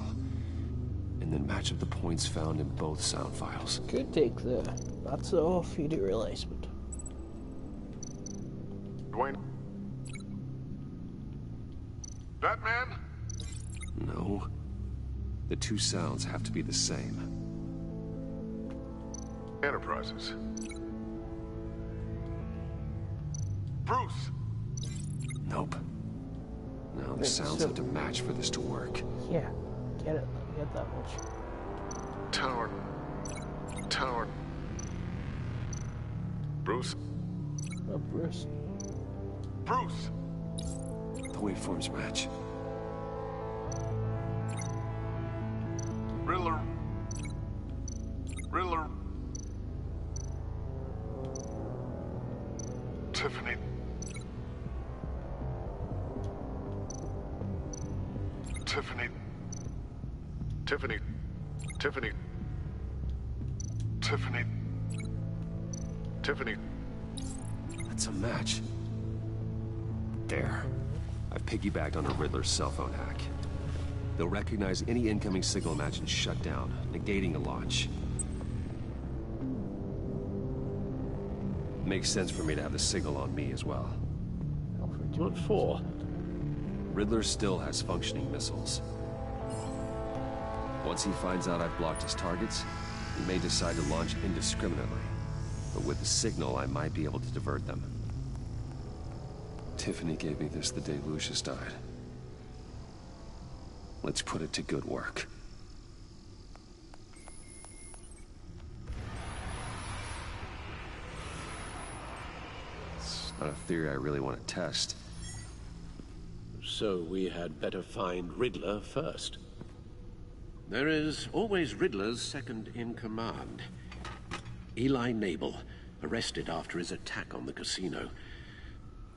And then match up the points found in both sound files. Could take the bats off, you do realize, but... Dwayne? Batman? No. The two sounds have to be the same. Enterprises. Bruce! Nope. No, the sounds have to match for this to work. Yeah, get it. Get that much. Tower. Bruce? Oh, Bruce. Bruce! The waveforms match. Riddler. Tiffany. Tiffany. That's a match. There. I've piggybacked on a Riddler's cell phone hack. They'll recognize any incoming signal match and shut down, negating a launch. Makes sense for me to have the signal on me as well. What for? Riddler still has functioning missiles. Once he finds out I've blocked his targets, he may decide to launch indiscriminately. But with the signal, I might be able to divert them. Tiffany gave me this the day Lucius died. Let's put it to good work. It's not a theory I really want to test. So we had better find Riddler first. There is always Riddler's second-in-command. Eli Nabel, arrested after his attack on the casino.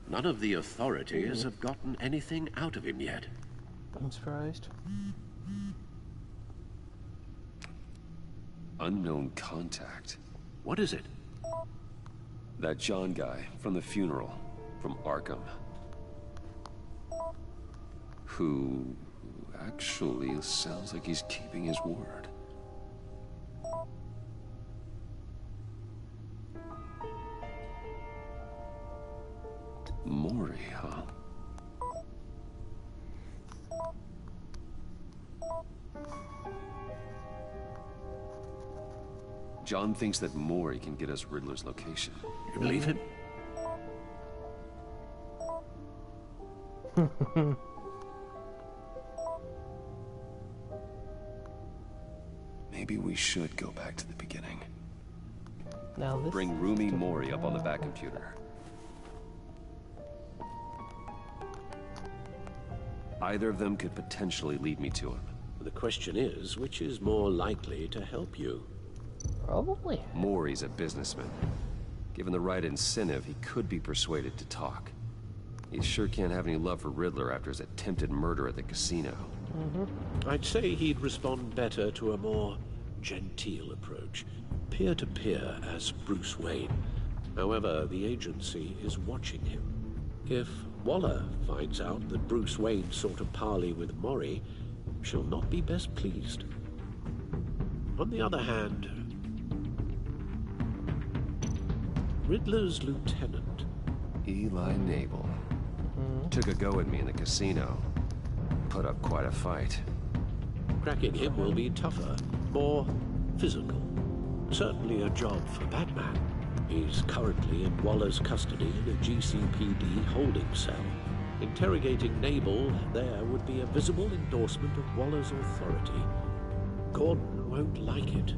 None of the authorities have gotten anything out of him yet. I'm surprised. Unknown contact. What is it? That John guy from the funeral, from Arkham. Who actually sounds like he's keeping his word. Maury, huh? John thinks that Maury can get us Riddler's location. You believe him? Maybe we should go back to the beginning. Now this Bring Rumi Mori up on the back computer. Either of them could potentially lead me to him. The question is, which is more likely to help you? Probably. Mori's a businessman. Given the right incentive, he could be persuaded to talk. He sure can't have any love for Riddler after his attempted murder at the casino. I'd say he'd respond better to a more genteel approach. Peer-to-peer as Bruce Wayne. However, the agency is watching him. If Waller finds out that Bruce Wayne sought a parley with Mori, she'll not be best pleased. On the other hand, Riddler's lieutenant, Eli Nabel, took a go at me in the casino. Put up quite a fight. Cracking him will be tougher, more physical. Certainly a job for Batman. He's currently in Waller's custody in a GCPD holding cell. Interrogating Nabel there would be a visible endorsement of Waller's authority. Gordon won't like it.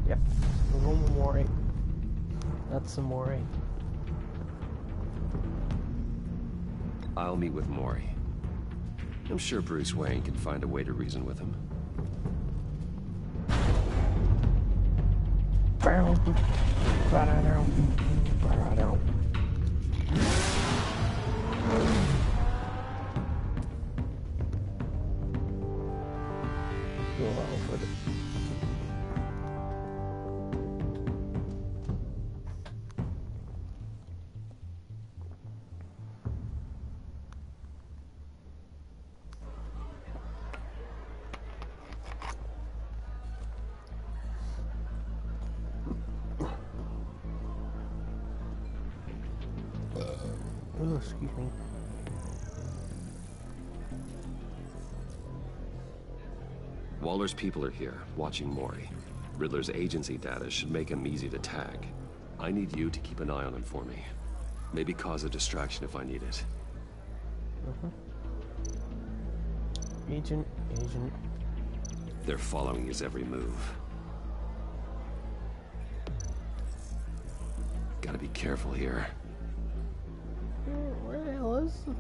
Yep, we're going with Mori. That's the Mori. I'll meet with Mori. I'm sure Bruce Wayne can find a way to reason with him. Oh, excuse me. Waller's people are here, watching Mori. Riddler's agency data should make him easy to tag. I need you to keep an eye on him for me. Maybe cause a distraction if I need it. Agent. They're following his every move. Gotta be careful here. Where the hell is the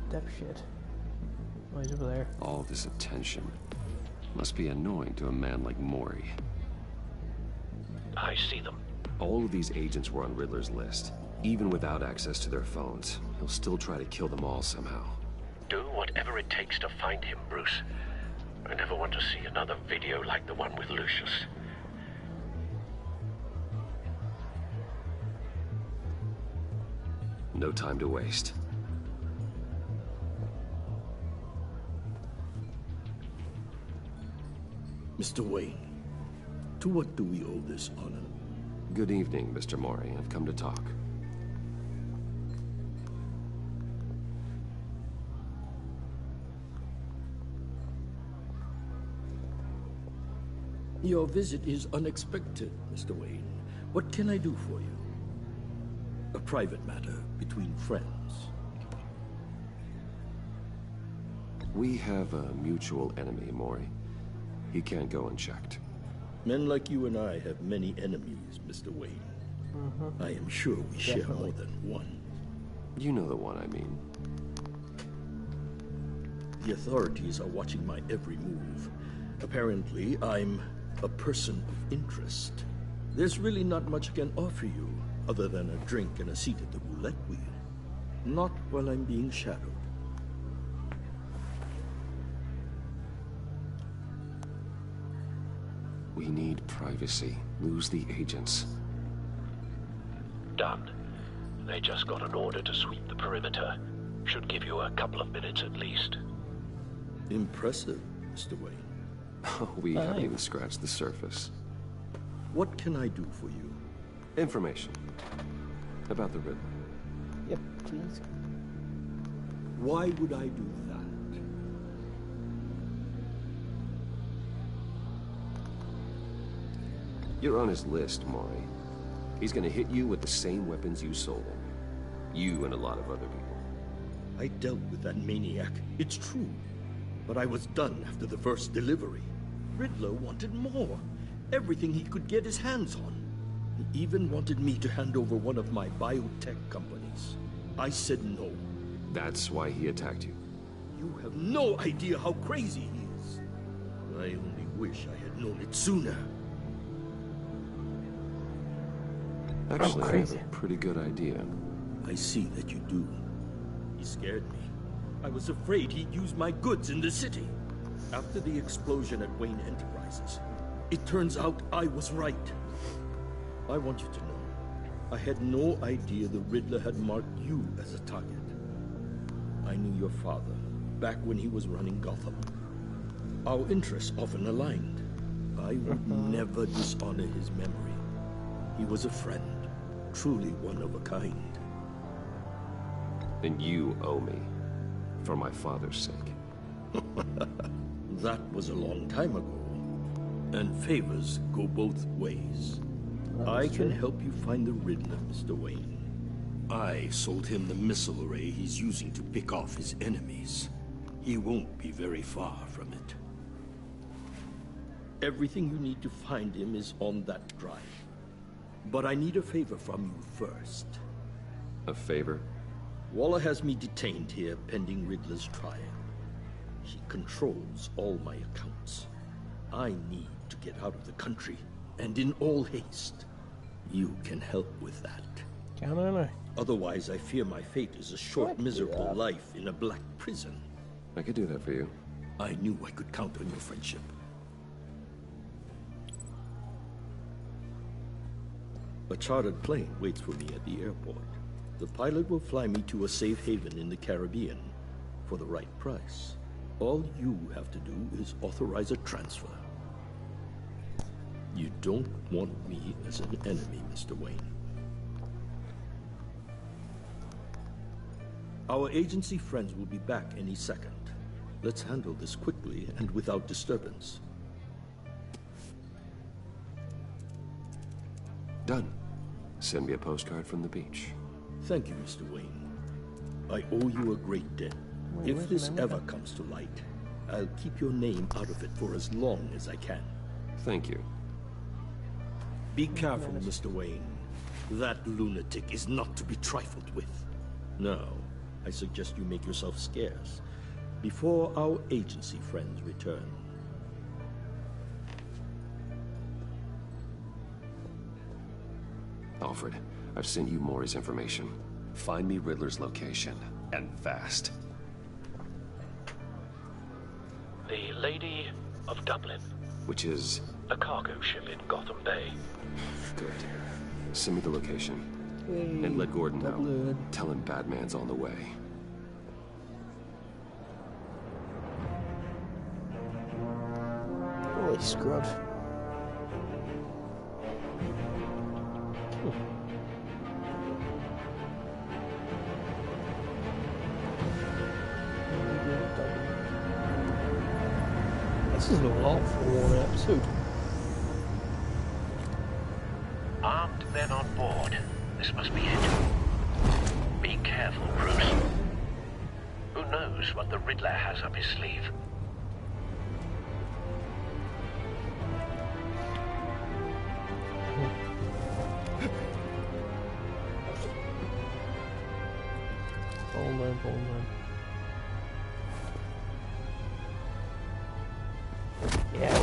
step shit? Oh, he's over there. All this attention must be annoying to a man like Mori. I see them. All of these agents were on Riddler's list. Even without access to their phones, he'll still try to kill them all somehow. Do whatever it takes to find him, Bruce. I never want to see another video like the one with Lucius. No time to waste. Mr. Wayne, To what do we owe this honor? Good evening, Mr. Mori. I've come to talk. Your visit is unexpected, Mr. Wayne. What can I do for you? A private matter between friends. We have a mutual enemy, Mori. He can't go unchecked. Men like you and I have many enemies, Mr. Wayne. I am sure we share more than one. You know the one I mean. The authorities are watching my every move. Apparently, I'm a person of interest. There's really not much I can offer you, other than a drink and a seat at the roulette wheel. Not while I'm being shadowed. We need privacy. Lose the agents. Done. They just got an order to sweep the perimeter. Should give you a couple of minutes at least. Impressive, Mr. Wayne. We haven't even scratched the surface. What can I do for you? Information. About the Riddler. Yep, please. Why would I do that? You're on his list, Mori. He's gonna hit you with the same weapons you sold him. You and a lot of other people. I dealt with that maniac. It's true. But I was done after the first delivery. Riddler wanted more. Everything he could get his hands on. He even wanted me to hand over one of my biotech companies. I said no. That's why he attacked you. You have no idea how crazy he is. I only wish I had known it sooner. Actually, I have a pretty good idea. I see that you do. He scared me. I was afraid he'd use my goods in the city. After the explosion at Wayne Enterprises, it turns out I was right. I want you to know, I had no idea the Riddler had marked you as a target. I knew your father back when he was running Gotham. Our interests often aligned. I would never dishonor his memory. He was a friend, truly one of a kind. And you owe me, for my father's sake. That was a long time ago. And favors go both ways. I can help you find the Riddler, Mr. Wayne. I sold him the missile array he's using to pick off his enemies. He won't be very far from it. Everything you need to find him is on that drive. But I need a favor from you first. A favor? Waller has me detained here pending Riddler's trial. He controls all my accounts. I need to get out of the country, and in all haste. You can help with that. Can I? Otherwise, I fear my fate is a short, miserable life in a black prison. I could do that for you. I knew I could count on your friendship. A chartered plane waits for me at the airport. The pilot will fly me to a safe haven in the Caribbean for the right price. All you have to do is authorize a transfer. You don't want me as an enemy, Mr. Wayne. Our agency friends will be back any second. Let's handle this quickly and without disturbance. Done. Send me a postcard from the beach. Thank you, Mr. Wayne. I owe you a great debt. If this ever comes to light, I'll keep your name out of it for as long as I can. Thank you. Be careful, Mr. Wayne. That lunatic is not to be trifled with. Now, I suggest you make yourself scarce before our agency friends return. Alfred, I've sent you Mori's information. Find me Riddler's location, and fast. The Lady of Dublin. Which is? A cargo ship in Gotham Bay. Good. Send me the location. Hey, and let Gordon know. Dublin. Tell him Batman's on the way. Holy scrub. This is a lot for one episode. Armed men on board. This must be it. Be careful, Bruce. Who knows what the Riddler has up his sleeve? Hold on. Yeah.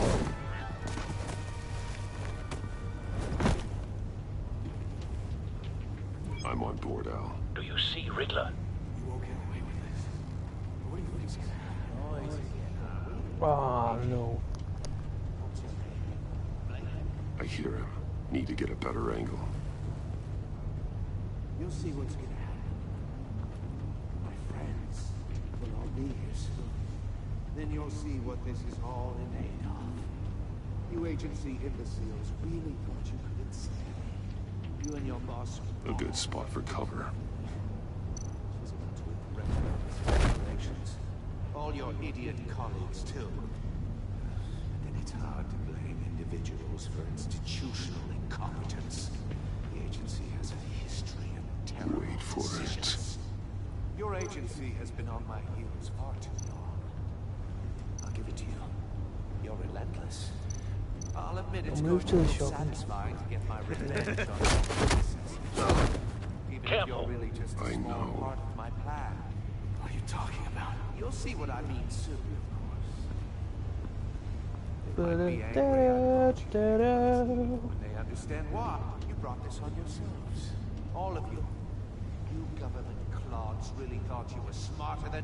I'm on board, Al. Do you see Riddler? Oh, no. I hear him. Need to get a better angle. You'll see what's gonna happen. My friends will all be here soon. Then you'll see what this is all in aid of. You agency imbeciles really thought you could ensnare me. You and your boss. A good spot for cover. All your idiot colleagues, too. Then it's hard to blame individuals for institutional incompetence. The agency has a history of terrible Wait for decisions. Your agency has been on my heels far too long. I'll give it to you. You're relentless. I'll admit it's I'll move to the shop. satisfying to get my revenge on even if you're really just a small part of my plan. What are you talking about? You'll see what I mean soon, of course. They might be angry, when they understand why you brought this on yourselves. All of you. You government clods really thought you were smarter than...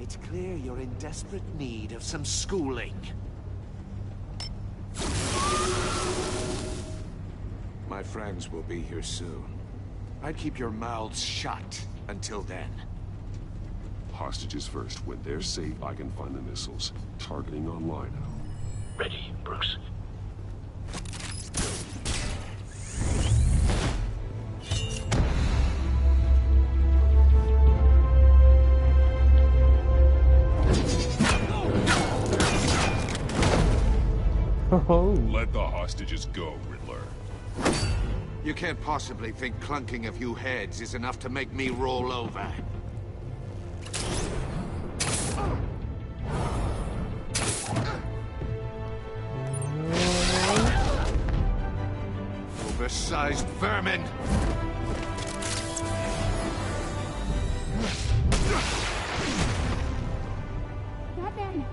It's clear you're in desperate need of some schooling. My friends will be here soon. I'd keep your mouths shut until then. Hostages first. When they're safe, I can find the missiles. Targeting online, Al. Ready, Bruce. Let the hostages go, Riddler. You can't possibly think clunking a few heads is enough to make me roll over. Oversized vermin! Batman!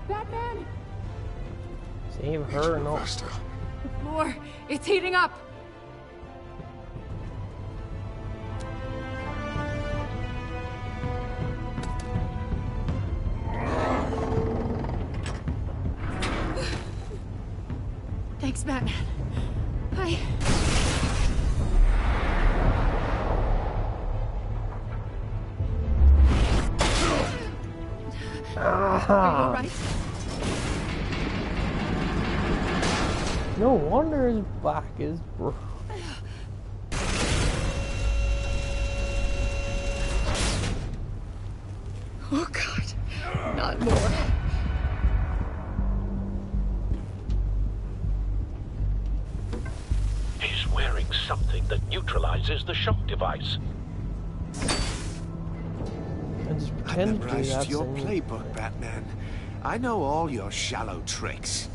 Batman! Save her, no. The floor, it's heating up! Thanks, Batman. Are you all right? No wonder his back is broke. Oh God, not more. He's wearing something that neutralizes the shock device. I memorized your playbook, Batman. I know all your shallow tricks.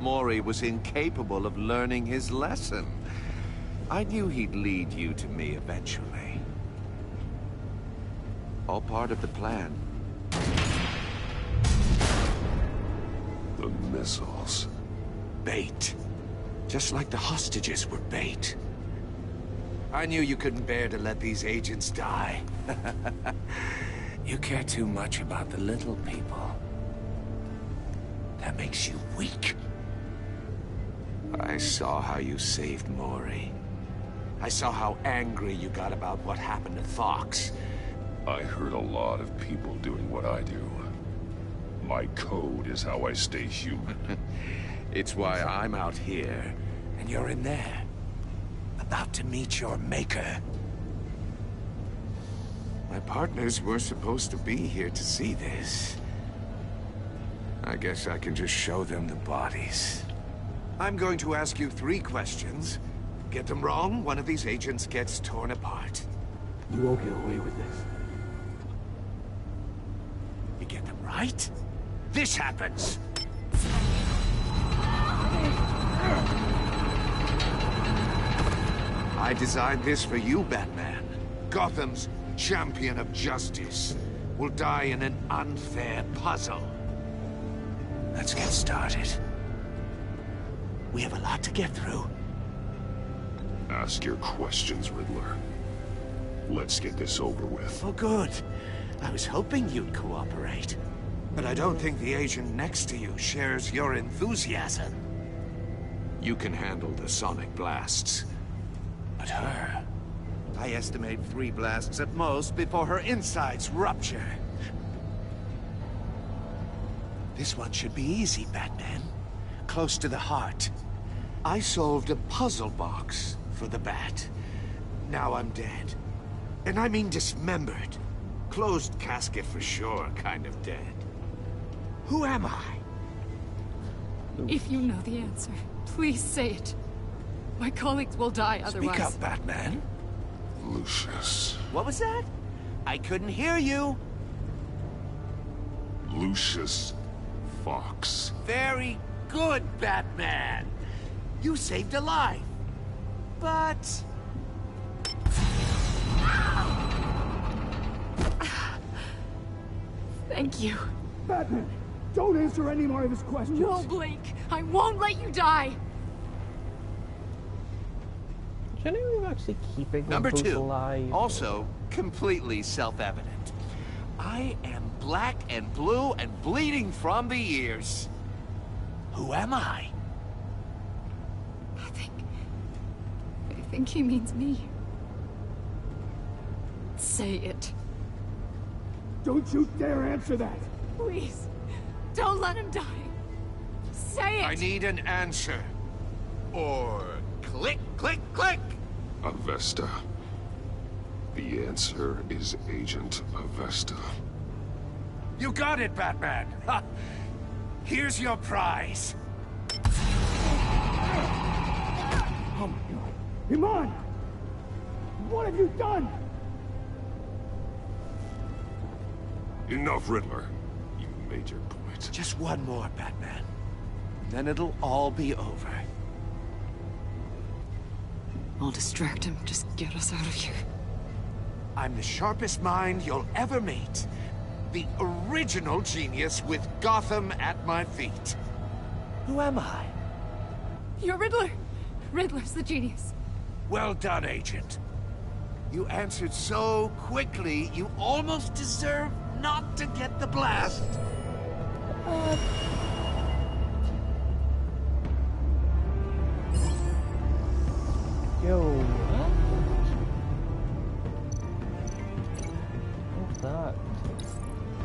Mori was incapable of learning his lesson. I knew he'd lead you to me eventually. All part of the plan. The missiles. Bait. Just like the hostages were bait. I knew you couldn't bear to let these agents die. You care too much about the little people. That makes you weak. I saw how you saved Mori. I saw how angry you got about what happened to Fox. I heard a lot of people doing what I do. My code is how I stay human. It's why I'm out here, and you're in there. About to meet your maker. My partners were supposed to be here to see this. I guess I can just show them the bodies. I'm going to ask you 3 questions. Get them wrong, one of these agents gets torn apart. You won't get away with this. You get them right, this happens. I designed this for you, Batman. Gotham's champion of justice will die in an unfair puzzle. Let's get started. We have a lot to get through. Ask your questions, Riddler. Let's get this over with. Oh, good. I was hoping you'd cooperate. But I don't think the agent next to you shares your enthusiasm. You can handle the sonic blasts. But her... I estimate 3 blasts at most before her insides rupture. This one should be easy, Batman. Close to the heart. I solved a puzzle box for the Bat. Now I'm dead. And I mean dismembered. Closed casket for sure, kind of dead. Who am I? If you know the answer, please say it. My colleagues will die otherwise. Speak up, Batman. Lucius. What was that? I couldn't hear you. Lucius Fox. Very good, Batman. You saved a life. But... Thank you. Batman, don't answer any more of his questions. No, Blake. I won't let you die. Generally, actually keeping Number them both 2, alive. also completely self-evident. I am black and blue and bleeding from the ears. Who am I? I think he means me. Say it. Don't you dare answer that. Please. Don't let him die. Say it. I need an answer. Or click, click, click. Avesta. The answer is Agent Avesta. You got it, Batman. Ha. Here's your prize. Oh my God. Iman! What have you done? Enough, Riddler. You made your point. Just one more, Batman. Then it'll all be over. I'll distract him. Just get us out of here. I'm the sharpest mind you'll ever meet. The original genius with Gotham at my feet. Who am I? You're Riddler. Riddler's the genius. Well done, Agent. You answered so quickly, you almost deserve not to get the blast. Yo, what? What's that?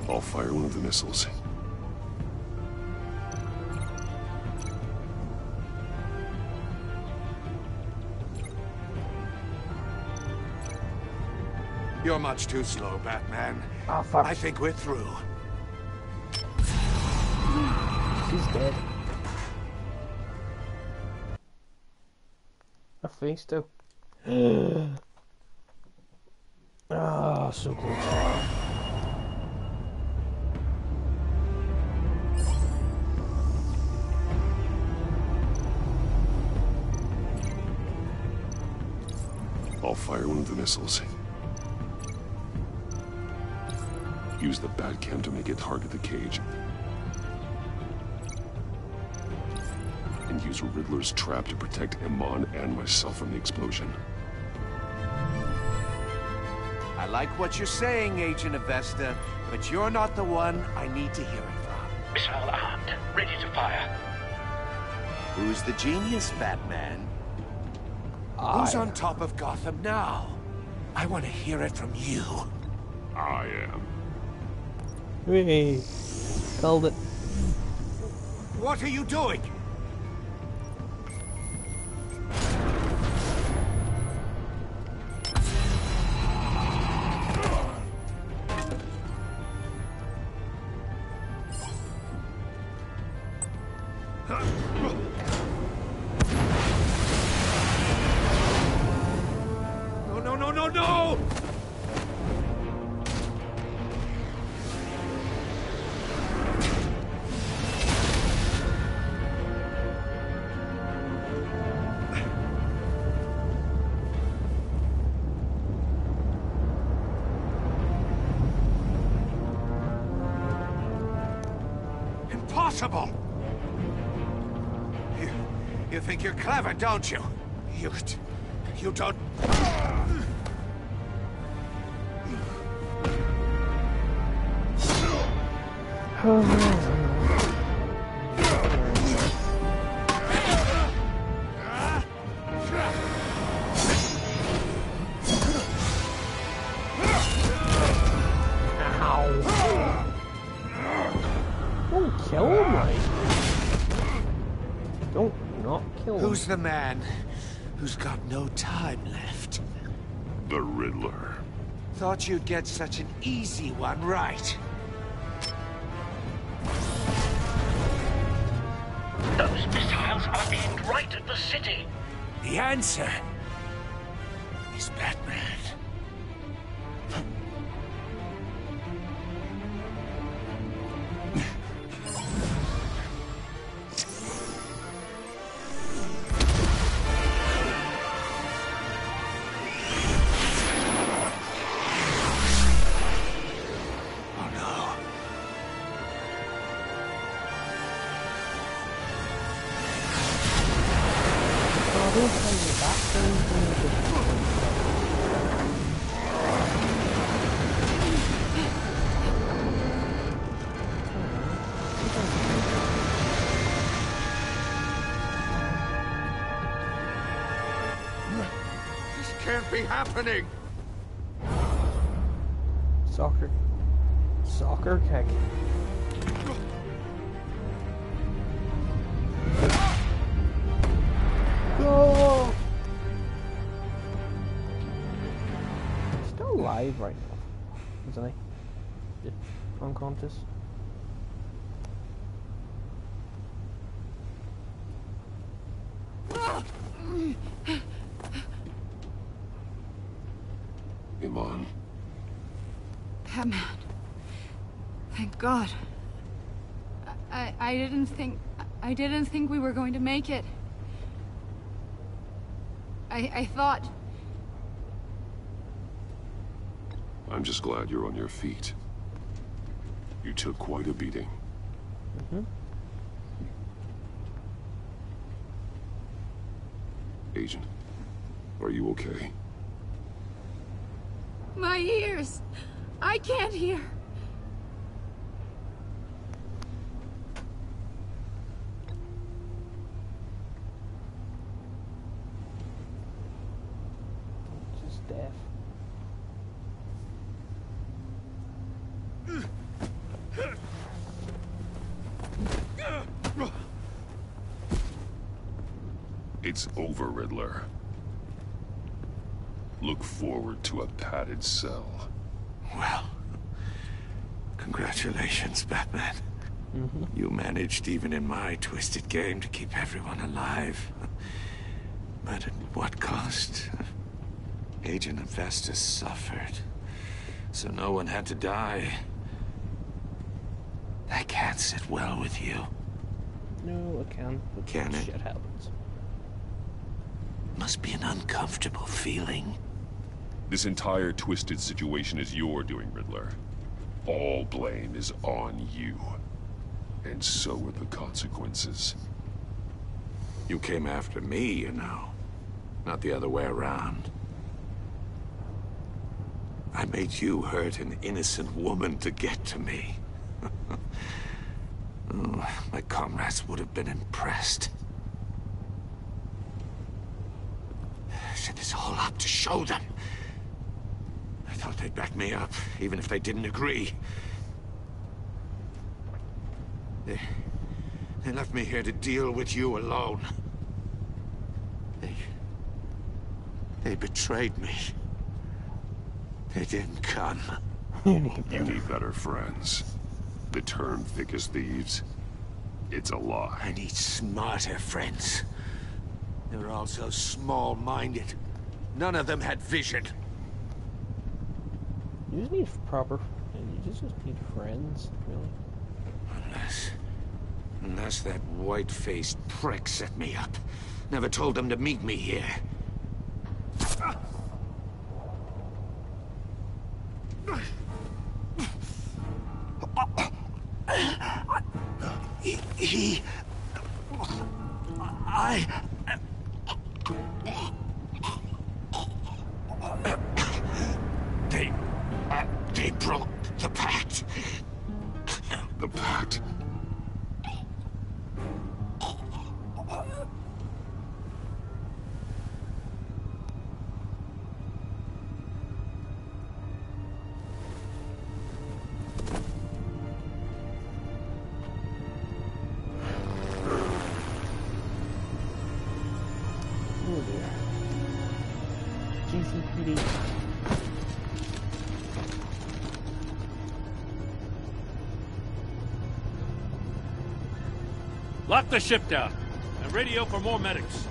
I'll fire one of the missiles. You're much too slow, Batman. Oh, fuck. I think we're through. She's dead. Her face too. Ah, so close. I'll fire one of the missiles. Use the Batcam to make it target the cage. And use Riddler's trap to protect Iman and myself from the explosion. I like what you're saying, Agent Avesta, but you're not the one I need to hear it from. Missile armed, ready to fire. Who's the genius, Batman? Who's on top of Gotham now? I want to hear it from you. I am. Hey, called it. What are you doing? impossible! You think you're clever, don't you? You don't... Don't kill him, right? Don't not kill him. Who's the man who's got no time left? The Riddler. Thought you'd get such an easy one right. Those missiles are aimed right at the city. The answer is Batman. This can't be happening. Soccer kick. Go! He's still alive right now, isn't he? Just unconscious. Iman. Batman. Thank God. I didn't think we were going to make it. I thought... I'm just glad you're on your feet. You took quite a beating. Agent, are you okay? My ears! I can't hear! Just deaf. It's over, Riddler. Look forward to a padded cell. Well, congratulations, Batman. You managed, even in my twisted game, to keep everyone alive. But at what cost? Agent Infestus suffered, so no one had to die. That can't sit well with you. No, it can't. But Can it? Shit happens. Must be an uncomfortable feeling. This entire twisted situation is your doing, Riddler. All blame is on you. And so are the consequences. You came after me, you know. Not the other way around. I made you hurt an innocent woman to get to me. Oh, my comrades would have been impressed. I set this all up to show them. I thought they'd back me up, even if they didn't agree. They left me here to deal with you alone. They betrayed me. They didn't come. You need better friends. The term thick as thieves, it's a lie. I need smarter friends. They were all so small-minded. None of them had vision. You just need proper... You just need friends, really. Unless that white-faced prick set me up. Never told them to meet me here. They broke the pact. The pact? Oh dear. GCPD. Lock the ship down and radio for more medics.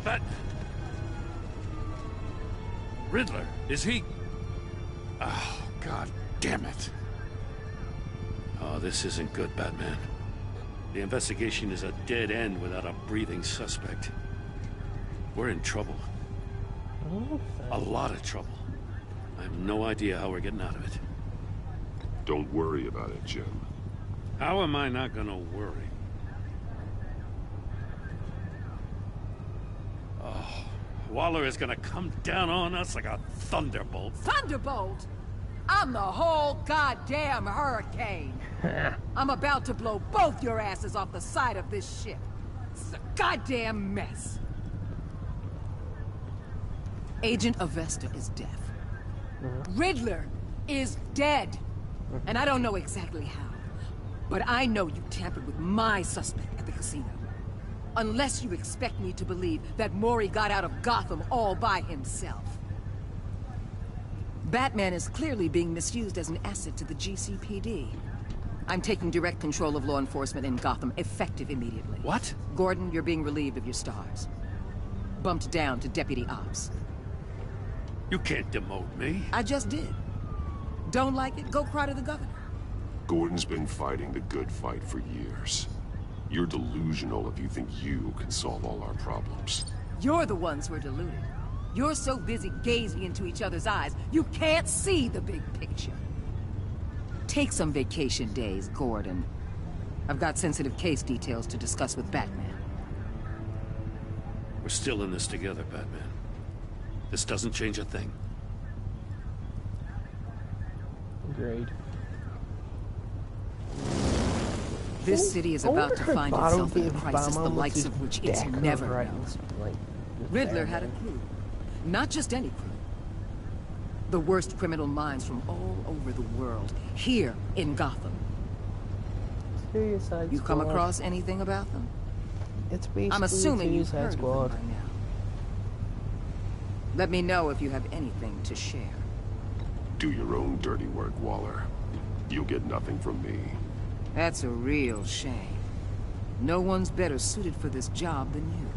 But Riddler, is he? Oh, God damn it. Oh, this isn't good, Batman. The investigation is a dead end without a breathing suspect. We're in trouble. A lot of trouble. I have no idea how we're getting out of it. Don't worry about it, Jim. How am I not gonna worry? Oh, Waller is gonna come down on us like a thunderbolt. Thunderbolt? I'm the whole goddamn hurricane. I'm about to blow both your asses off the side of this ship. It's a goddamn mess. Agent Avesta is deaf. Riddler is dead. And I don't know exactly how. But I know you tampered with my suspect at the casino. Unless you expect me to believe that Mori got out of Gotham all by himself. Batman is clearly being misused as an asset to the GCPD. I'm taking direct control of law enforcement in Gotham, effective immediately. What? Gordon, you're being relieved of your stars. Bumped down to Deputy Ops. You can't demote me. I just did. Don't like it? Go cry to the governor. Gordon's been fighting the good fight for years. You're delusional if you think you can solve all our problems. You're the ones who are deluded. You're so busy gazing into each other's eyes, you can't see the big picture. Take some vacation days, Gordon. I've got sensitive case details to discuss with Batman. We're still in this together, Batman. This doesn't change a thing. Agreed. This city is about to find itself in a crisis the likes of which it's never known. Riddler had a crew. Not just any crew. The worst criminal minds from all over the world, here in Gotham. You come across anything about them? It's basically I'm assuming you've heard of them Squad. by now. Let me know if you have anything to share. Do your own dirty work, Waller. You'll get nothing from me. That's a real shame. No one's better suited for this job than you.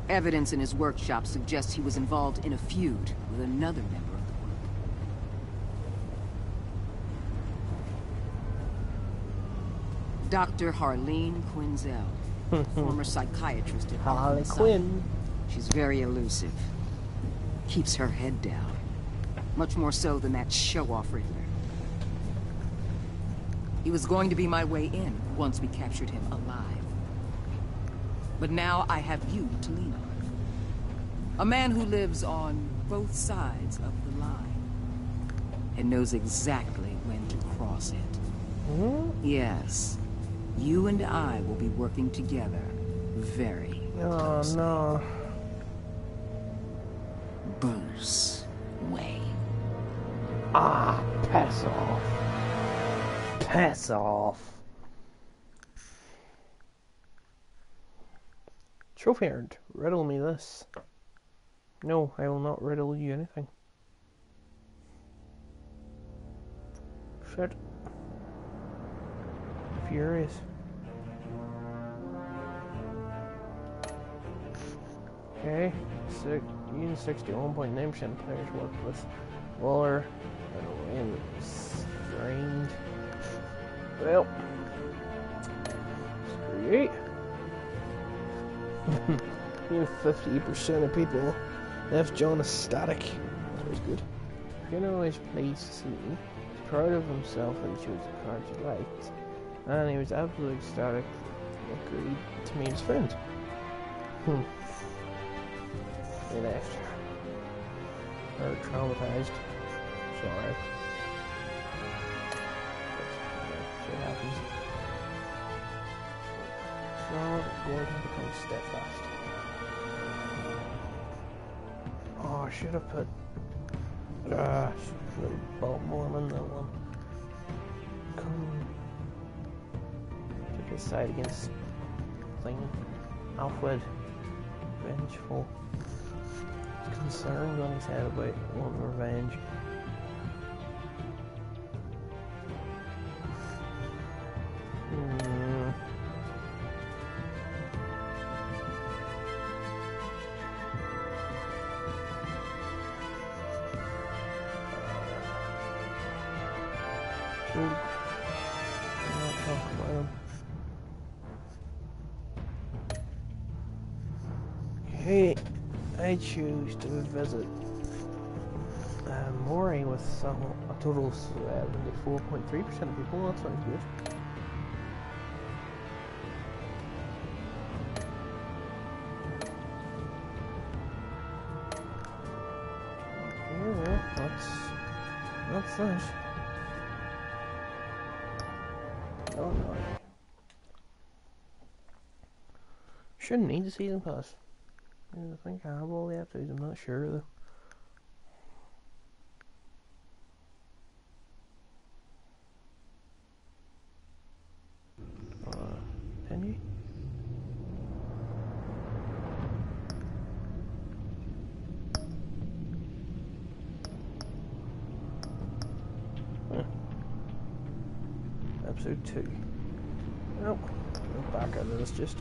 Evidence in his workshop suggests he was involved in a feud with another member of the group. Dr. Harleen Quinzel, former psychiatrist at Harley Arkham Quinn. Asylum. She's very elusive. Keeps her head down. Much more so than that show-off Riddler. He was going to be my way in once we captured him alive. But now I have you to lean on. A man who lives on both sides of the line. And knows exactly when to cross it. Yes. You and I will be working together very closely. No. Bruce Wayne. Ah, pass off. Pass off. Trophy earned. Riddle me this. No, I will not riddle you anything. Shit. Furious. Okay, even 61.9% of players work with Waller and Strange. Well, screw you. Even 50% of people left John ecstatic. That's always good. You can always place C. proud of himself that he chose the card he liked, and he was absolutely ecstatic. Agreed to meet his friend. They left. Or traumatized. Sorry. Shit happens. So Gordon becomes steadfast. Oh, I should have put Baltimore in that one. Come take his side against thing. Alfred, vengeful. He's concerned on his head about wanting revenge. I choose to visit Mori with a total of 74.3% of people. That sounds good. Yeah, that's that. Oh no. Shouldn't need the season pass. I think I have all the episodes, I'm not sure though. Can you? Episode 2. Nope. Go back out of this just.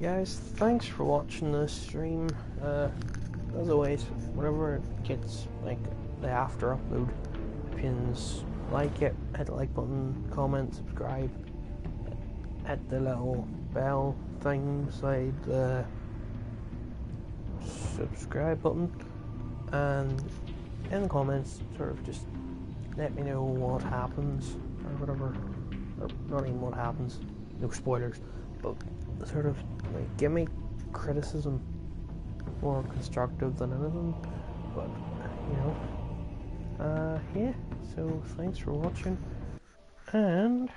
Guys, thanks for watching this stream. As always, whenever it gets like the after upload, if you can like it, hit the like button, comment, subscribe, hit the little bell thing beside the subscribe button, and in the comments sort of just let me know what happens or whatever, or not even what happens, no spoilers, but sort of like give me criticism, more constructive than anything, but you know, yeah, so thanks for watching, and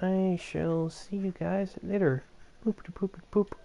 I shall see you guys later. Boop de poop de poop.